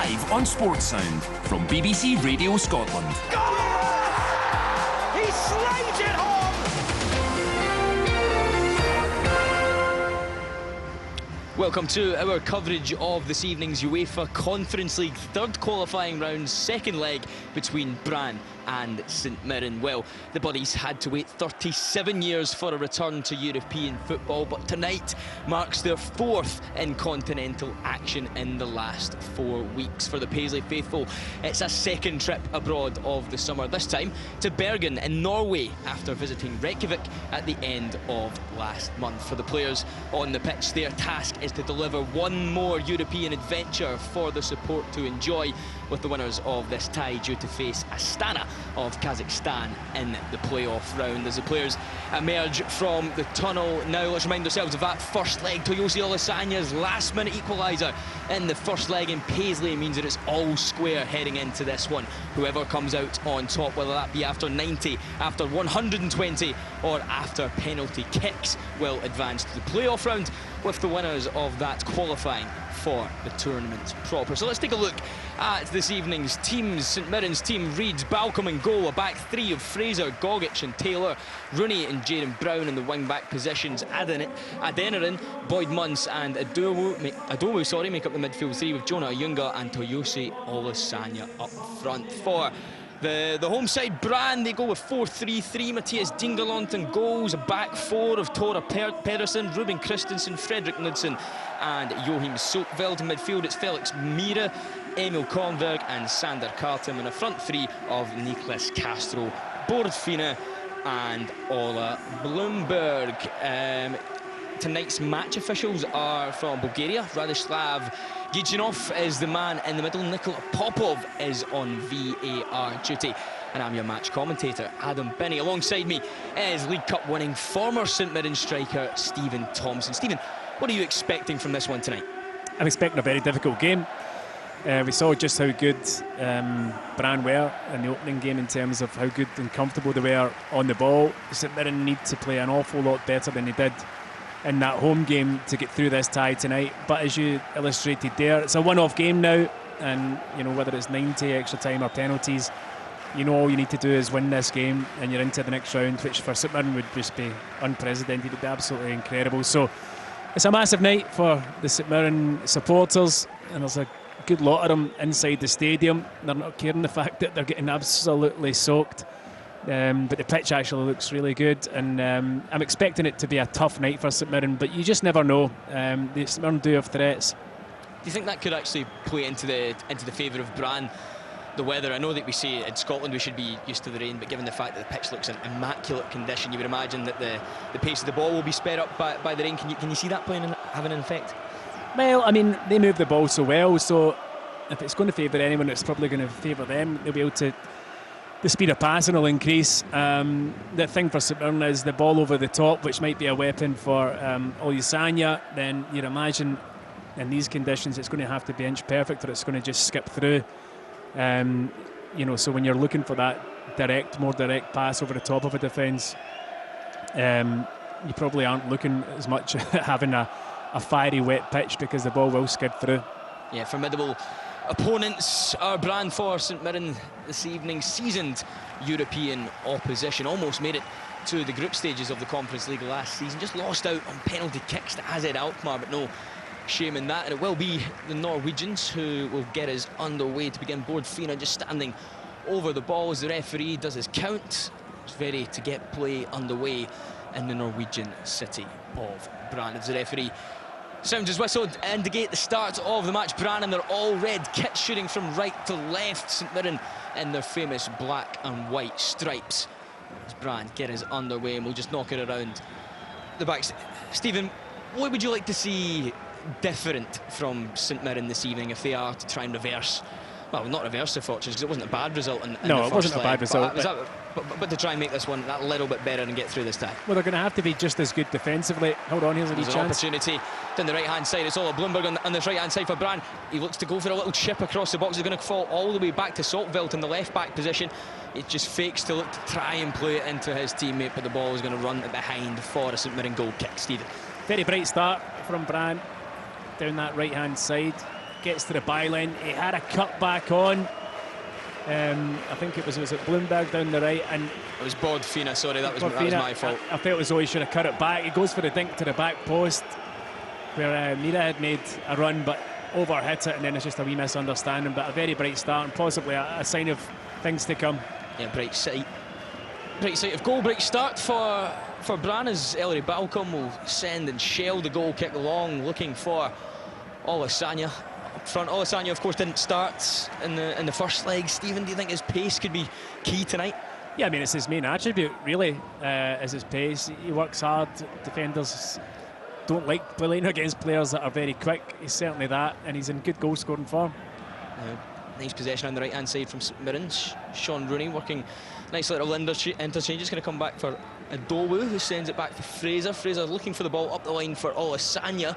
live on Sports Sound from BBC Radio Scotland. Goal! He slides it home! Welcome to our coverage of this evening's UEFA Conference League third qualifying round, second leg between Brann and St Mirren. Well, the Buddies had to wait 37 years for a return to European football, but tonight marks their fourth in continental action in the last 4 weeks. For the Paisley faithful, it's a second trip abroad of the summer, this time to Bergen in Norway after visiting Reykjavik at the end of last month. For the players on the pitch, their task is to deliver one more European adventure for the support to enjoy, with the winners of this tie due to face Astana of Kazakhstan in the playoff round. As the players emerge from the tunnel now, let's remind ourselves of that first leg. Toyosi Olasanya's last minute equaliser in the first leg in Paisley means that it's all square heading into this one. Whoever comes out on top, whether that be after 90, after 120 or after penalty kicks, will advance to the playoff round, with the winners of that qualifying for the tournament proper. So let's take a look at this evening's teams. St Mirren's team reads Balcom in goal, a back three of Fraser, Gogic and Taylor, Rooney and Jaden Brown in the wing-back positions, Adeniran, Boyd Munce and Adowu make up the midfield three, with Jonah Ayunga and Toyosi Olasanya up front. For the home side, Brann, they go with 4-3-3. Matthias Dingelant in goals, a back four of Tora Pedersen, Ruben Christensen, Fredrik Knudsen and Joachim Sokveld. In midfield, it's Felix Mira, Emil Kornberg and Sander Kartem, and a front three of Niklas Castro, Bård Fina and Ola Blumberg. Tonight's match officials are from Bulgaria. Radislav Gijinov is the man in the middle. Nikola Popov is on VAR duty. And I'm your match commentator, Adam Binney. Alongside me is League Cup winning former St Mirren striker Stephen Thompson. Stephen, what are you expecting from this one tonight? I'm expecting a very difficult game. We saw just how good Brann were in the opening game in terms of how good and comfortable they were on the ball. St Mirren need to play an awful lot better than they did in that home game to get through this tie tonight. But as you illustrated there, it's a one-off game now, and you know, whether it's 90, extra time or penalties, you know, all you need to do is win this game and you're into the next round, which for St Mirren would just be unprecedented. It would be absolutely incredible. So it's a massive night for the St Mirren supporters, and there's a good lot of them inside the stadium. They're not caring the fact that they're getting absolutely soaked. But the pitch actually looks really good, and I'm expecting it to be a tough night for St Mirren, but you just never know. The St Mirren do have threats. Do you think that could actually play into the favour of Brann? The weather, I know that we say in Scotland we should be used to the rain, but given the fact that the pitch looks in immaculate condition, you would imagine that the pace of the ball will be sped up by the rain. Can you see that having an effect? Well, I mean, they move the ball so well, so if it's going to favour anyone, it's probably going to favour them. They'll be able to. The speed of passing will increase. The thing for St Mirren is the ball over the top, which might be a weapon for Olisanya. Then you'd imagine in these conditions it's going to have to be inch perfect, or it's going to just skip through. You know, so when you're looking for that more direct pass over the top of a defence, you probably aren't looking as much at having a fiery wet pitch, because the ball will skid through. Yeah, formidable opponents are Brann for St Mirren this evening. Seasoned European opposition, almost made it to the group stages of the Conference League last season, just lost out on penalty kicks to AZ Alkmaar, but no shame in that. And it will be the Norwegians who will get us underway to begin. Bård Fina just standing over the ball as the referee does his count. It's ready to get play underway in the Norwegian city of Brann. As the referee sounds his whistle to indicate the start of the match. Brann in their all-red kit, shooting from right to left. St Mirren in their famous black and white stripes. As Brann get us underway, and we'll just knock it around the back. Stephen, what would you like to see different from St Mirren this evening if they are to try and reverse? Well, not reverse the fortunes, because it wasn't a bad result in no, the it wasn't a bad result. But to try and make this one that little bit better and get through this tie. Well, they're going to have to be just as good defensively. Hold on, here's a wee chance. An opportunity down the right-hand side. It's Ola Blumberg on the right-hand side for Brann. He looks to go for a little chip across the box. He's going to fall all the way back to Saltveld in the left-back position. It just fakes to look to try and play it into his teammate, but the ball is going to run behind for a St Mirren goal kick. Stephen. Very bright start from Brann down that right-hand side. gets to the byline. He had a cut back on. I think it was it Bloomberg down the right, and it was Bodfina. Sorry, that was my fault. I felt as though he should have cut it back. He goes for the dink to the back post, where Mira had made a run, but overhit it, and then it's just a wee misunderstanding. But a very bright start, and possibly a sign of things to come. Yeah, bright sight of goal. Bright start for Brann, as Ellery Balcom will send and shell the goal kick along, looking for Olasanya up front. Olasanya, of course, didn't start in the first leg. Stephen, do you think his pace could be key tonight? Yeah, I mean, it's his main attribute, really, is his pace. He works hard. Defenders don't like playing against players that are very quick. He's certainly that, and he's in good goal-scoring form. Nice possession on the right-hand side from Mirren. Sean Rooney working nice little interchange. Just going to come back for Adowu, who sends it back for Fraser. Fraser looking for the ball up the line for Olasanya,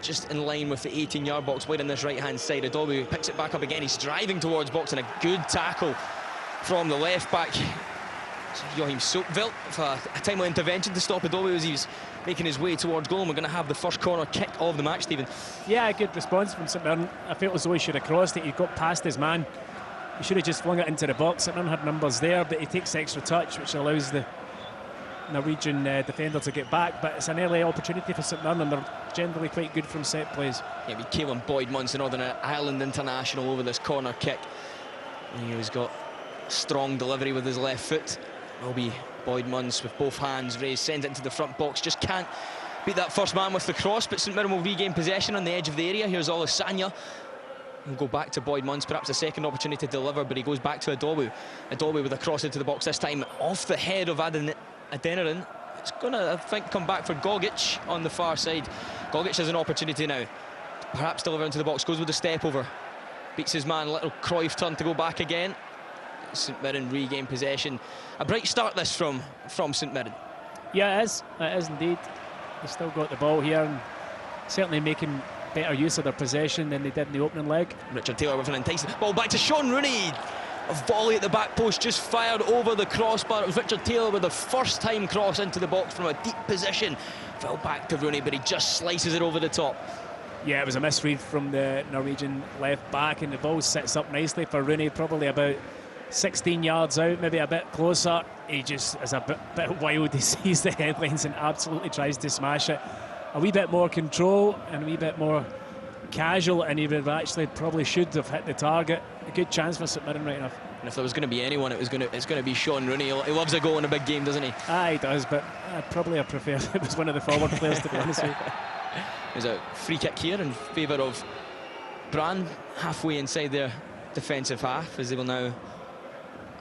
just in line with the 18-yard box wide on this right-hand side. Adowu picks it back up again. He's driving towards box, and a good tackle from the left-back Joachim Soepveld for a timely intervention to stop Adowu as he was making his way towards goal. And we're going to have the first corner kick of the match, Stephen. Yeah, a good response from St Mirren. I felt as though he should have crossed it. He got past his man. He should have just flung it into the box. St Mirren had numbers there, but he takes extra touch, which allows the Norwegian defender to get back. But it's an early opportunity for St Mirren, and they're generally quite good from set plays. Yeah, we Caelan Boyd-Munce, the Northern Ireland international, over this corner kick. And he's got strong delivery with his left foot. Will be Boyd-Munce with both hands raised, sends it into the front box, just can't beat that first man with the cross, but St Mirren will regain possession on the edge of the area. Here's Olasanya. He'll go back to Boyd-Munce, perhaps a second opportunity to deliver, but he goes back to Adowu. Adowu with a cross into the box, this time off the head of Adeniran. It's going to, I think, come back for Gogic on the far side. Gogic has an opportunity now, perhaps deliver into the box, goes with a step over, beats his man, little Cruyff turn to go back again. St Mirren regain possession. A bright start this from St Mirren. Yeah, it is indeed. They've still got the ball here, and certainly making better use of their possession than they did in the opening leg. Richard Taylor with an enticing ball back to Sean Rooney. A volley at the back post, just fired over the crossbar. It was Richard Taylor with a first time cross into the box from a deep position. Fell back to Rooney, but he just slices it over the top. Yeah, it was a misread from the Norwegian left back, and the ball sits up nicely for Rooney, probably about 16 yards out, maybe a bit closer. He just is a bit wild. He sees the headlines and absolutely tries to smash it. A wee bit more control and a wee bit more casual, and he would actually probably should have hit the target. A good chance for St Mirren, right enough. And if there was going to be anyone, it's going to be Sean Rooney. He loves a goal in a big game, doesn't he? He does, but I prefer it was one of the forward players, to be honest with you. There's a free kick here in favour of Brann, halfway inside their defensive half, as they will now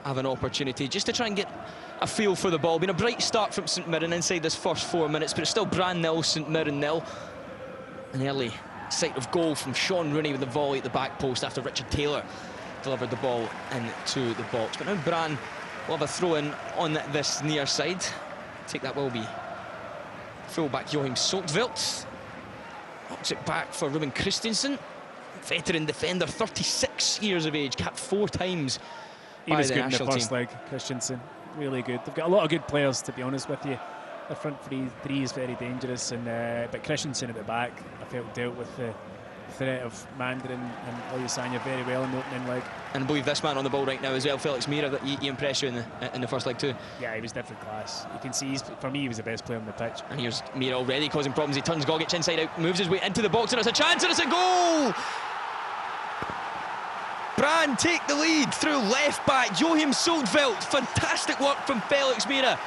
have an opportunity just to try and get a feel for the ball. Been a bright start from St Mirren inside this first 4 minutes, but it's still Brann 0, St Mirren 0. An early sight of goal from Sean Rooney with the volley at the back post after Richard Taylor delivered the ball into the box. But now Brann will have a throw in on this near side. Take that will be full-back Joachim Soepveld. Knocks it back for Ruben Christensen, veteran defender, 36 years of age, capped 4 times. He was good in the first leg, Christensen. Really good. They've got a lot of good players, to be honest with you. The front three is very dangerous, and but Christensen at the back, I felt, dealt with the threat of Mandarin and Olasanya very well in the opening leg. And I believe this man on the ball right now as well, Felix Mirren, that he impressed you in the first leg too. Yeah, he was different class. You can see, for me, he was the best player on the pitch. And here's Mirren already causing problems. He turns Gogic inside out, moves his way into the box, and it's a chance, and it's a goal! Brann take the lead through left back Joachim Soepveld. Fantastic work from Felix Mirren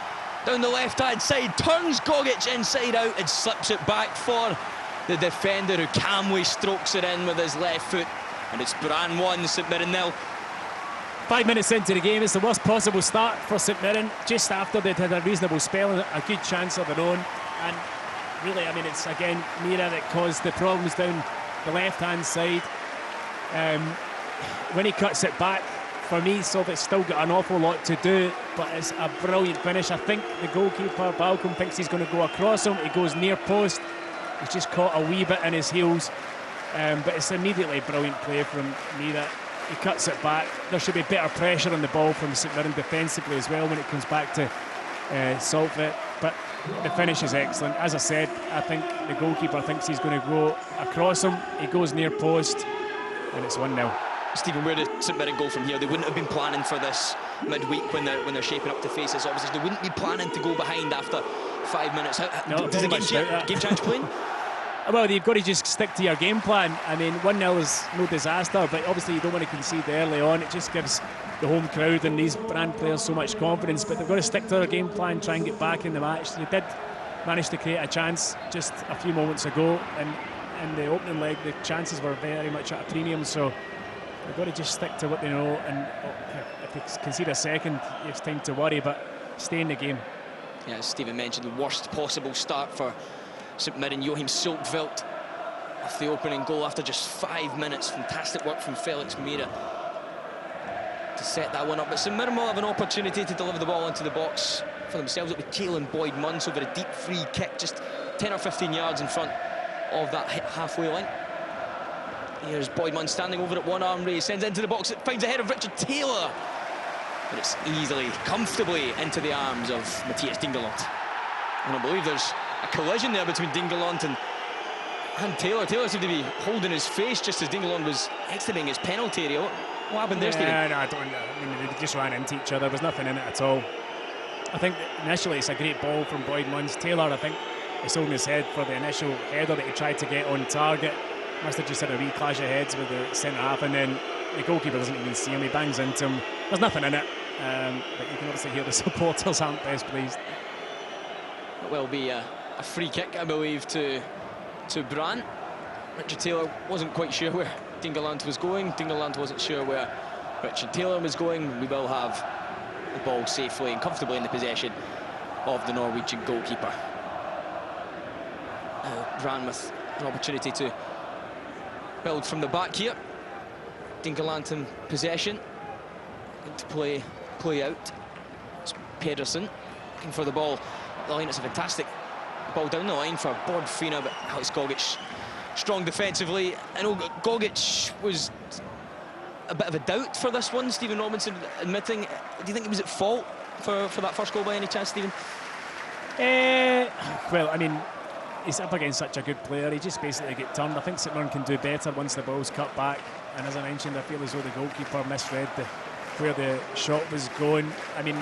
down the left hand side, turns Gogic inside out and slips it back for the defender, who calmly strokes it in with his left foot. And it's Brann 1, St Mirren 0. 5 minutes into the game, it's the worst possible start for St Mirren, just after they'd had a reasonable spell and a good chance of their own. And really, I mean, it's again Mirren that caused the problems down the left hand side. When he cuts it back, for me, Soepveld's still got an awful lot to do, but it's a brilliant finish. I think the goalkeeper, Balcom, thinks he's going to go across him. He goes near post. He's just caught a wee bit in his heels, but it's immediately brilliant play from Mirren. He cuts it back. There should be better pressure on the ball from St Mirren defensively as well when it comes back to Soepveld, but the finish is excellent. As I said, I think the goalkeeper thinks he's going to go across him. He goes near post. and it's 1-0. Stephen, where did St Mirren go from here? They wouldn't have been planning for this midweek when they're shaping up to face this opposition. They wouldn't be planning to go behind after 5 minutes. No, does the game change playing? Well, you've got to just stick to your game plan. I mean, 1-0 is no disaster, but obviously you don't want to concede early on. It just gives the home crowd and these Brann players so much confidence, but they've got to stick to their game plan, try and get back in the match. They did manage to create a chance just a few moments ago, and in the opening leg the chances were very much at a premium, so they've got to just stick to what they know, and if they concede a second, it's time to worry, but stay in the game. Yeah, as Stephen mentioned, the worst possible start for St Mirren. Joachim Silkveld off the opening goal after just 5 minutes. Fantastic work from Felix Mira to set that one up. But St Mirren will have an opportunity to deliver the ball into the box for themselves. It will be Caelan Boyd-Munce over a deep free kick, just 10 or 15 yards in front of that halfway line. Here's Boyd-Munce standing over at one arm raise, sends it into the box, it finds a head of Richard Taylor. But it's easily, comfortably into the arms of Matthias Dingeland. And I believe there's a collision there between Dingeland and Taylor. Taylor seemed to be holding his face just as Dingeland was exiting his penalty area. What happened there, Stephen? No, I mean, they just ran into each other. There was nothing in it at all. I think initially it's a great ball from Boyd-Munce. Taylor, I think, is holding his head for the initial header that he tried to get on target. Must have just had a wee clash of heads with the centre half, and then the goalkeeper doesn't even see him. He bangs into him. There's nothing in it, but you can obviously hear the supporters aren't best pleased. It will be a free kick, I believe, to Brann. Richard Taylor wasn't quite sure where Dingeland was going. Dingeland wasn't sure where Richard Taylor was going. We will have the ball safely and comfortably in the possession of the Norwegian goalkeeper. Brann with an opportunity to build from the back here. Dingeland in possession, to play out. It's Pedersen looking for the ball. The line, it's a fantastic ball down the line for Bordfina, but Alex Gogic strong defensively. I know Gogic was a bit of a doubt for this one, Stephen Robinson admitting. Do you think he was at fault for that first goal by any chance, Stephen? Well, I mean, he's up against such a good player, he just basically get turned. I think St Mirren can do better once the ball's cut back, and as I mentioned, I feel as though the goalkeeper misread where the shot was going. I mean,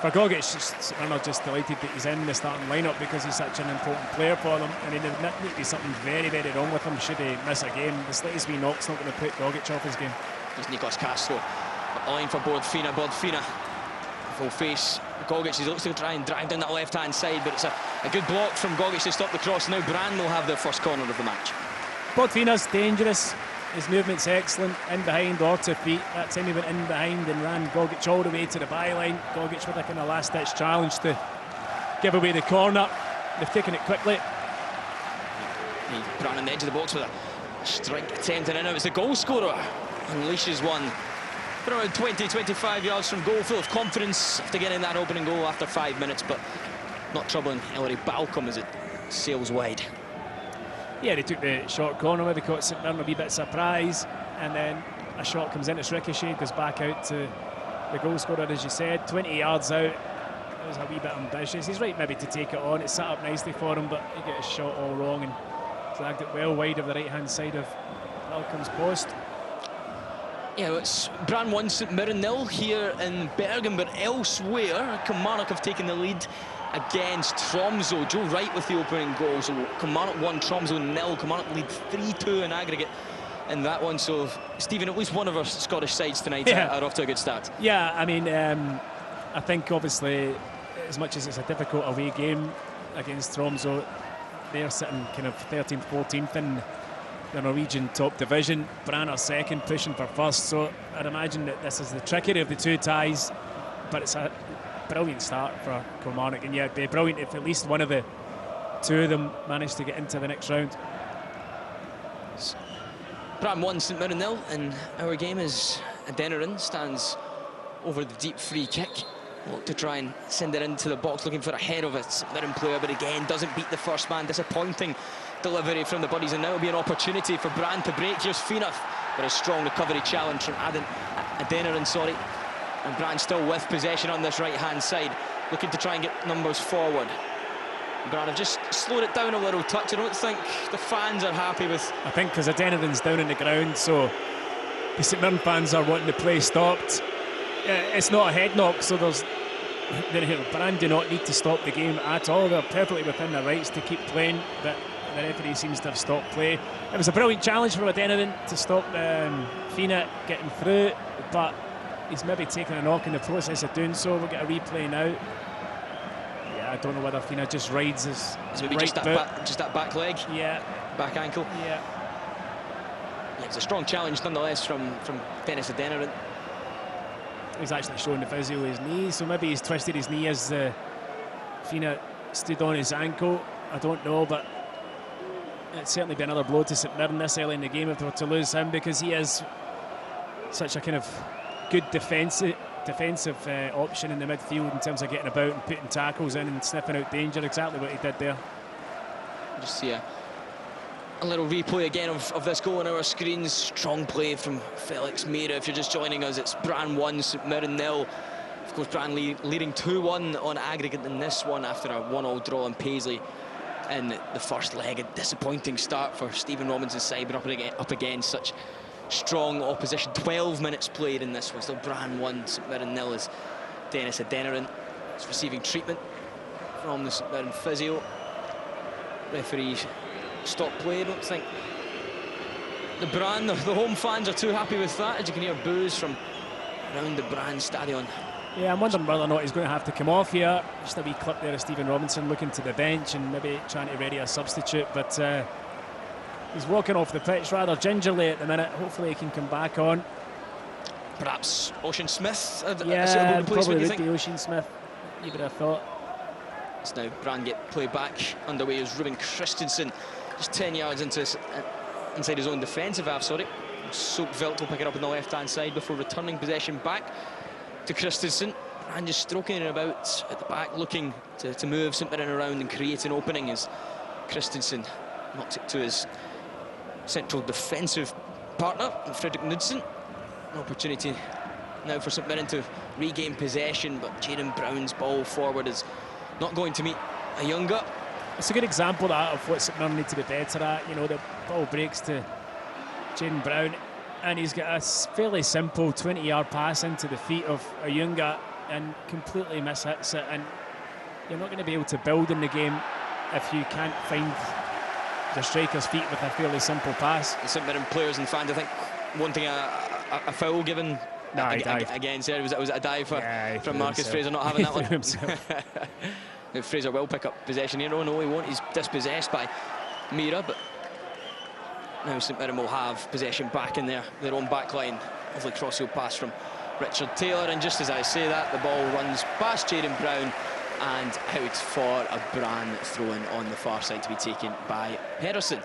for Gogic, St Mirren are just delighted that he's in the starting lineup because he's such an important player for them. I mean, there need to be something very, very wrong with him should he miss a game. The slightest wee knock's not going to put Gogic off his game. There's Nikos Castro, line for Bordfina. Bordfina, full face. Gogic, he looks to try and drive down that left-hand side, but it's a good block from Gogic to stop the cross. Now Brann will have their first corner of the match. Bordfina's dangerous. His movement's excellent, in behind or to feet. That time he went in behind and ran Gogic all the way to the byline. Gogic with a kind of last-ditch challenge to give away the corner. They've taken it quickly. Brann on the edge of the box with a strike attempt, and now it's the goal scorer. Unleashes one from around 20-25 yards from goal, full of confidence after getting that opening goal after 5 minutes, but not troubling Ellery Balcom as it sails wide. Yeah, they took the short corner, maybe caught St Mirren a wee bit surprise, and then a shot comes in, it's ricocheted, goes back out to the goal scorer, as you said, 20 yards out. It was a wee bit ambitious. He's right maybe to take it on. It's set up nicely for him, but he got his shot all wrong and dragged it well wide of the right-hand side of Balcom's post. Yeah, it's Brann 1, St Mirren 0 here in Bergen, but elsewhere, Kilmarnock have taken the lead against Tromsø. Joe Wright with the opening goal, so Kilmarnock 1, Tromsø 0. Kilmarnock lead 3-2 in aggregate in that one, so Stephen, at least one of our Scottish sides tonight are off to a good start. Yeah, I mean, I think obviously, as much as it's a difficult away game against Tromsø, they're sitting kind of 13th, 14th in the Norwegian top division. Brann are second, pushing for first, so I'd imagine that this is the trickier of the two ties, but it's a brilliant start for Kilmarnock, and yeah, it'd be brilliant if at least one of the two of them managed to get into the next round. Brann 1, St Mirren 0, and our game is Adeniran stands over the deep free kick. Look to try and send it into the box, looking for a head of a St Mirren player, but again doesn't beat the first man. Disappointing delivery from the buddies, and now will be an opportunity for Brann to break. Here's Fina for a strong recovery challenge from Adeniran, and Brann still with possession on this right-hand side, looking to try and get numbers forward. Brann have just slowed it down a little touch. I don't think the fans are happy with... I think because Adeniran's down on the ground, so the St Mirren fans are wanting the play stopped. It's not a head knock, so Brann do not need to stop the game at all. They're perfectly within their rights to keep playing, but the referee seems to have stopped play. It was a brilliant challenge from Adeniran to stop Fina getting through, but he's maybe taken a knock in the process of doing so. We'll get a replay now. Yeah, I don't know whether Fina just rides his maybe right just that back leg, back ankle. Yeah, it's a strong challenge nonetheless from Dennis Adeniran. He's actually showing the physio his knee, so maybe he's twisted his knee as Fina stood on his ankle. I don't know, but it'd certainly be another blow to St Mirren this early in the game if they were to lose him, because he is such a kind of good defensive option in the midfield in terms of getting about and putting tackles in and sniffing out danger. Exactly what he did there. Just see a little replay again of this goal on our screens. Strong play from Felix Meira. If you're just joining us, it's Brann 1, St Mirren 0. Of course, Brann leading 2-1 on aggregate in this one after a 1-1 draw in Paisley in the first leg. A disappointing start for Stephen Robinson's side, but up against such strong opposition. 12 minutes played in this one. Still Brann 1, St Mirren 0 as Dennis Adeniran is receiving treatment from the St Mirren physio. Referee stop play. I don't think the Brann, the home fans are too happy with that, as you can hear boos from around the Brann stadion. Yeah, I'm wondering whether or not he's going to have to come off here. Just a wee clip there of Stephen Robinson looking to the bench and maybe trying to ready a substitute, but he's walking off the pitch rather gingerly at the minute. Hopefully he can come back on. Perhaps Ocean Smith a yeah, suitable replacement, probably you would think? be Ocean Smith, you would have thought. It's now Brann get play back underway as Ruben Christensen just 10 yards inside his own defensive half, sorry. Soap Vilt will pick it up on the left-hand side before returning possession back to Christensen. Brann just stroking it about at the back, looking to move St Mirren around and create an opening as Christensen knocks it to his central defensive partner, Fredrik Knudsen. An opportunity now for St Mirren to regain possession, but Jaden Brown's ball forward is not going to meet a Younger. It's a good example of what St Mirren need to be better at. You know, the ball breaks to Jaden Brown, and he's got a fairly simple 20-yard pass into the feet of a Younger and completely mishits it. And you're not going to be able to build in the game if you can't find the striker's feet with a fairly simple pass. The St Mirren players and fans, I think, wanting a foul given. No, again, said was it a dive from Marcus Fraser not having that one? Fraser will pick up possession here. Oh no, he won't. He's dispossessed by Meira, but now St Mirren will have possession back in their own back line. Lovely crossfield pass from Richard Taylor, and just as I say that, the ball runs past Jaden Brown and out for a Brann throw-in on the far side to be taken by Pedersen.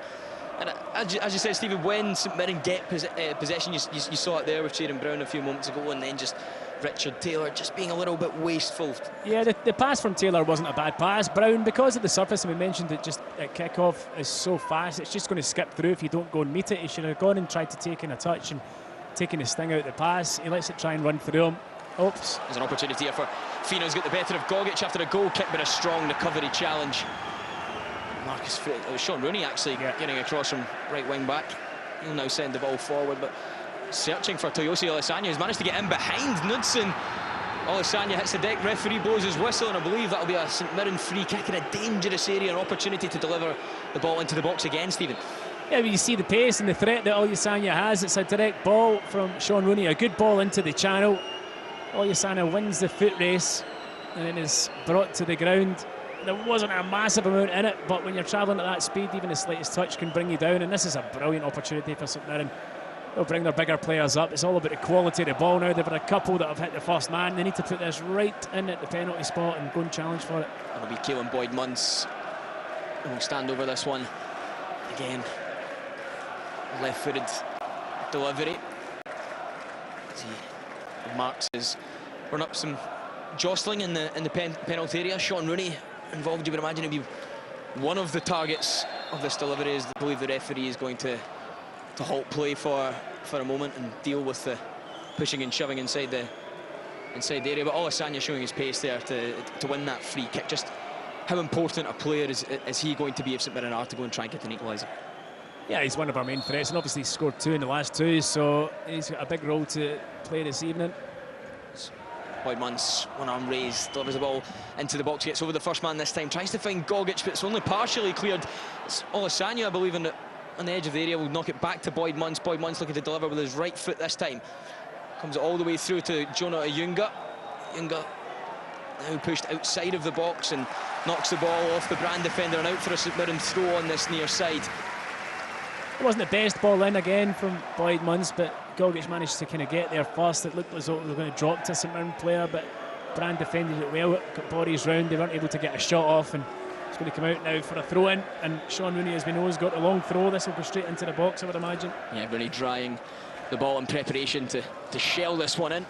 And as you said, Stephen, when St Mirren get possession, you saw it there with Jaden Brown a few moments ago, and then just Richard Taylor just being a little bit wasteful. Yeah, the pass from Taylor wasn't a bad pass. Brown, because of the surface, and we mentioned it just at kick-off, is so fast, it's just going to skip through if you don't go and meet it. He should have gone and tried to take in a touch and taken the sting out the pass. He lets it try and run through him. Oops. There's an opportunity here for Fina's got the better of Gogic after a goal kick, but a strong recovery challenge. Marcus Fraser, it was Sean Rooney actually getting across from right wing back. He'll now send the ball forward, but searching for Toyosi Olisanya, who's managed to get in behind Knudsen. Olisanya hits the deck, referee blows his whistle, and I believe that'll be a St Mirren free kick in a dangerous area, an opportunity to deliver the ball into the box again, Stephen. Yeah, but you see the pace and the threat that Olisanya has. It's a direct ball from Sean Rooney, a good ball into the channel. Olisanya wins the foot race and then is brought to the ground. There wasn't a massive amount in it, but when you're travelling at that speed, even the slightest touch can bring you down, and this is a brilliant opportunity for St Mirren. They'll bring their bigger players up. It's all about the quality of the ball now. There have been a couple that have hit the first man. They need to put this right in at the penalty spot and go and challenge for it. It'll be Caelan Boyd-Munce who will stand over this one. Again, left-footed delivery. As he marks his run up some jostling in the penalty area. Sean Rooney involved, you would imagine, he'd be one of the targets of this delivery. As I believe the referee is going to halt play for a moment and deal with the pushing and shoving inside the area. But Olisanya showing his pace there to win that free kick. Just how important a player is he going to be if St Mirren are to go and try and get an equaliser? Yeah, he's one of our main threats, and obviously scored 2 in the last 2, so he's got a big role to play this evening. Boydmans, one arm raised, delivers the ball into the box, gets over the first man this time, tries to find Gogic, but it's only partially cleared. It's Olasanya, I believe, on the edge of the area, will knock it back to Boydmans. Boydmans looking to deliver with his right foot this time. Comes all the way through to Jonah Ayunga. Ayunga now pushed outside of the box and knocks the ball off the Brann defender and out for a St Mirren throw on this near side. It wasn't the best ball in again from Boydmans, but Gogic managed to kind of get there first. It looked as though they were going to drop to a St Mirren player, but Brann defended it well, got bodies round, they weren't able to get a shot off, and it's going to come out now for a throw-in, and Sean Rooney, as we know, has got a long throw. This will go straight into the box, I would imagine. Yeah, Rooney drying the ball in preparation to shell this one in.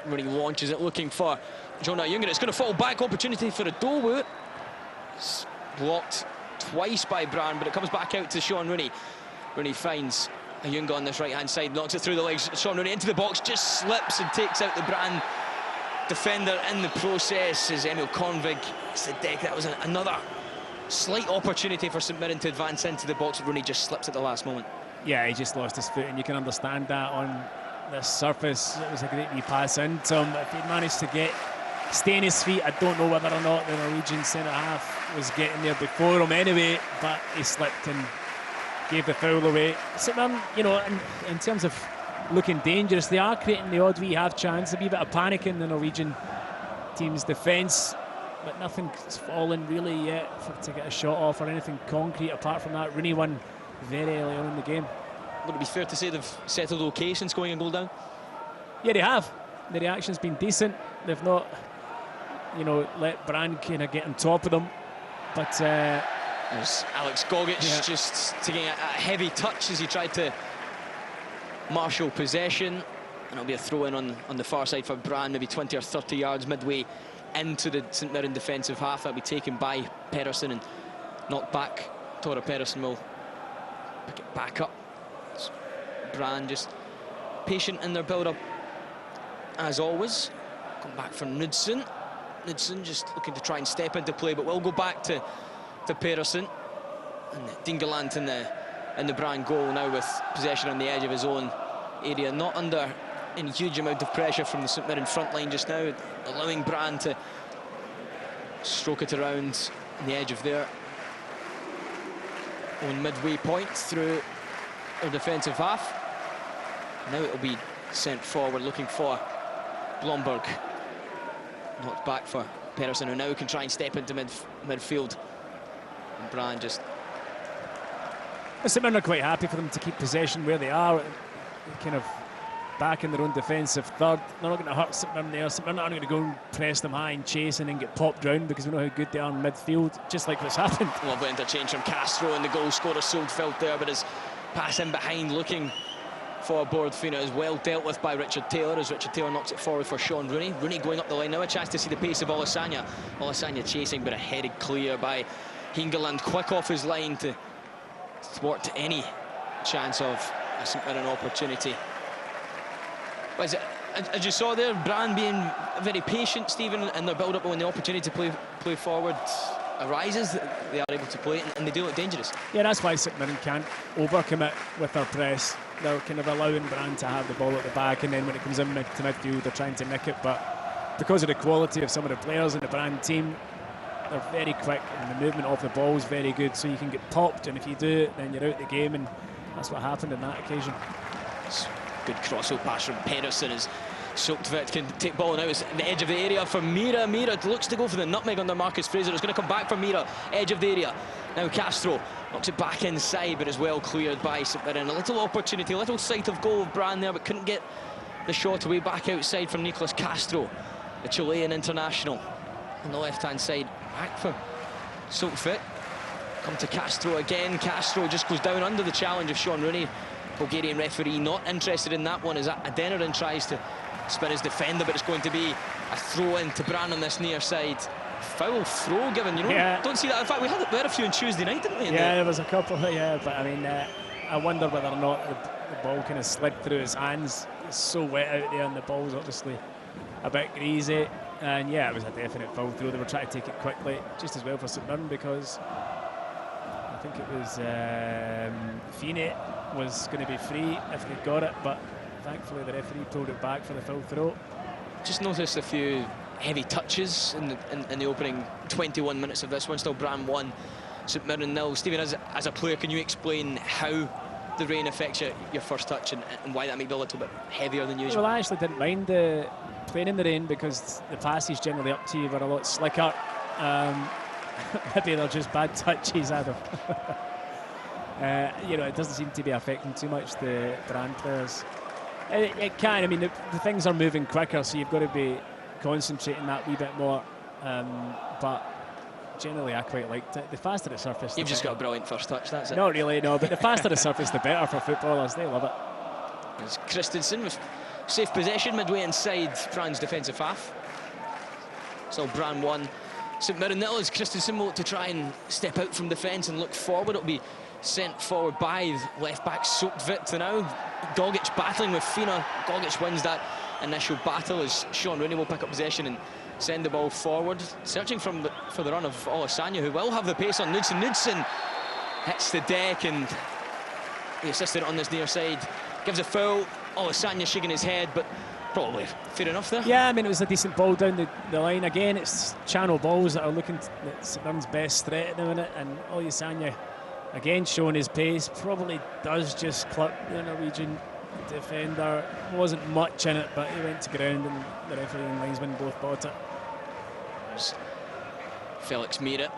Rooney launches it looking for Jonah Ayunga. It's going to fall back, opportunity for a Dowu. It's blocked twice by Brann, but it comes back out to Sean Rooney. Rooney finds Ayunga on this right-hand side, knocks it through the legs. Sean Rooney into the box, just slips and takes out the Brann defender in the process as Emil Kornvig hits the deck. That was another slight opportunity for St Mirren to advance into the box. Rooney just slips at the last moment. Yeah, he just lost his foot, and you can understand that on this surface. It was a great wee pass into him. If he'd managed to stay on his feet, I don't know whether or not the Norwegian centre-half was getting there before him anyway, but he slipped and gave the foul away. St Mirren, you know, in terms of looking dangerous, they are creating the odd wee half chance, a wee bit of panic in the Norwegian team's defence, but nothing's fallen really yet to get a shot off or anything concrete apart from that. Rooney won very early on in the game. Would it be fair to say they've settled okay since going a goal down? Yeah, they have. The reaction's been decent. They've not, you know, let Brann kind of get on top of them. But there's Alex Gogic just taking a heavy touch as he tried to marshal possession, and it'll be a throw-in on the far side for Brann, maybe 20 or 30 yards midway into the St Mirren defensive half. That'll be taken by Pedersen and knocked back. Tora Pedersen will pick it back up. It's Brann just patient in their build-up as always. Come back for Knudsen. Knudsen just looking to try and step into play, but we'll go back to Pedersen. And Dingeland in the Brann goal now with possession on the edge of his own area, not under any huge amount of pressure from the St Mirren front line just now, allowing Brann to stroke it around the edge of their own midway point through their defensive half. Now it'll be sent forward looking for Blomberg. Knocked back for Pedersen, who now can try and step into midfield. And Brann just... St Mirren are quite happy for them to keep possession where they are, kind of back in their own defensive third. They're not going to hurt St Mirren there. St Mirren aren't going to go and press them high and chase and then get popped round, because we know how good they are in midfield, just like what's happened. Lovely interchange from Castro, and the goal scorer Soldfeld there, but his pass in behind looking for Bordfina is well dealt with by Richard Taylor, as Richard Taylor knocks it forward for Sean Rooney. Rooney going up the line now, a chance to see the pace of Olasanya. Olasanya chasing, but a headed clear by Hingeland, quick off his line to thwart any chance of a St Mirren opportunity. But as you saw there, Brann being very patient, Stephen, in their build-up. When the opportunity to play forward arises, they are able to play it, and they do look dangerous. Yeah, that's why St Mirren can't overcommit with their press. They're kind of allowing Brann to have the ball at the back, and then when it comes in to midfield, they're trying to nick it. But because of the quality of some of the players in the Brann team, they're very quick, and the movement of the ball is very good, so you can get popped, and if you do it, then you're out the game, and that's what happened on that occasion. Good cross-out pass from Pedersen as Soktvedt can take ball now. It's the edge of the area for Mira. Mira looks to go for the nutmeg under Marcus Fraser. It's going to come back for Mira, edge of the area. Now Castro knocks it back inside, but is well cleared by St Mirren. A little opportunity, a little sight of goal of Brann there, but couldn't get the shot away. Back outside from Nicolas Castro, the Chilean international. On the left-hand side, back for Soktvedt. Come to Castro again. Castro just goes down under the challenge of Sean Rooney. Bulgarian referee not interested in that one as Adeniran tries to spin his defender, but it's going to be a throw in to Brann on this near side. Foul throw given, you know. Yeah. Don't see that. In fact, we had a few on Tuesday night, didn't we? Yeah, there was a couple. Yeah, but I mean, I wonder whether or not the ball kind of slid through his hands. It's so wet out there, and the ball's obviously a bit greasy. And yeah, it was a definite foul throw. They were trying to take it quickly, just as well for St Mirren, because think it was Feeney was going to be free if they got it, but thankfully the referee pulled it back for the full throw. Just noticed a few heavy touches in the opening 21 minutes of this one. Still Brann 1, St Mirren 0. Stephen, as a player, can you explain how the rain affects your first touch and why that might be a little bit heavier than usual? Well, I actually didn't mind playing in the rain because the passes generally up to you were a lot slicker. Maybe they're just bad touches, Adam. You know, it doesn't seem to be affecting too much the Brann players. It can. I mean, the things are moving quicker, so you've got to be concentrating that wee bit more. But generally, I quite liked it. The faster the surface, you've just got a brilliant first touch. That's it. Not really, no. But the faster the surface, the better for footballers. They love it. It's Christensen with safe possession midway inside Brann's defensive half. So Brann 1, St Mirren 0. As Christensen will look to try and step out from defence and look forward. It'll be sent forward by left back Sokvit now. Gogic battling with Fina. Gogic wins that initial battle as Sean Rooney will pick up possession and send the ball forward. Searching for the run of Olasanya, who will have the pace on Knudsen. Knudsen hits the deck, and the assistant on this near side gives a foul. Olasanya shaking his head, but probably fair enough there. Yeah, I mean, it was a decent ball down the line. Again, it's channel balls that are looking at St Mirren's best threat at the minute, and Olasanya again showing his pace, probably does just clip the Norwegian defender. Wasn't much in it, but he went to ground and the referee and linesman both bought it. There's Felix Mirren,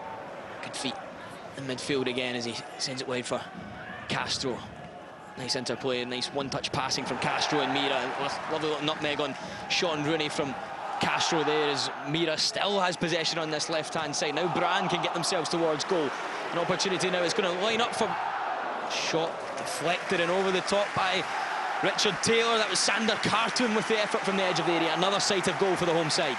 good feet in midfield again as he sends it wide for Castro. Nice interplay, nice one-touch passing from Castro and Mirren. Lovely little nutmeg on Sean Rooney from Castro there as Mirren still has possession on this left-hand side. Now Brann can get themselves towards goal. An opportunity now is going to line up for shot deflected and over the top by Richard Taylor. That was Sander Khartoum with the effort from the edge of the area. Another sight of goal for the home side.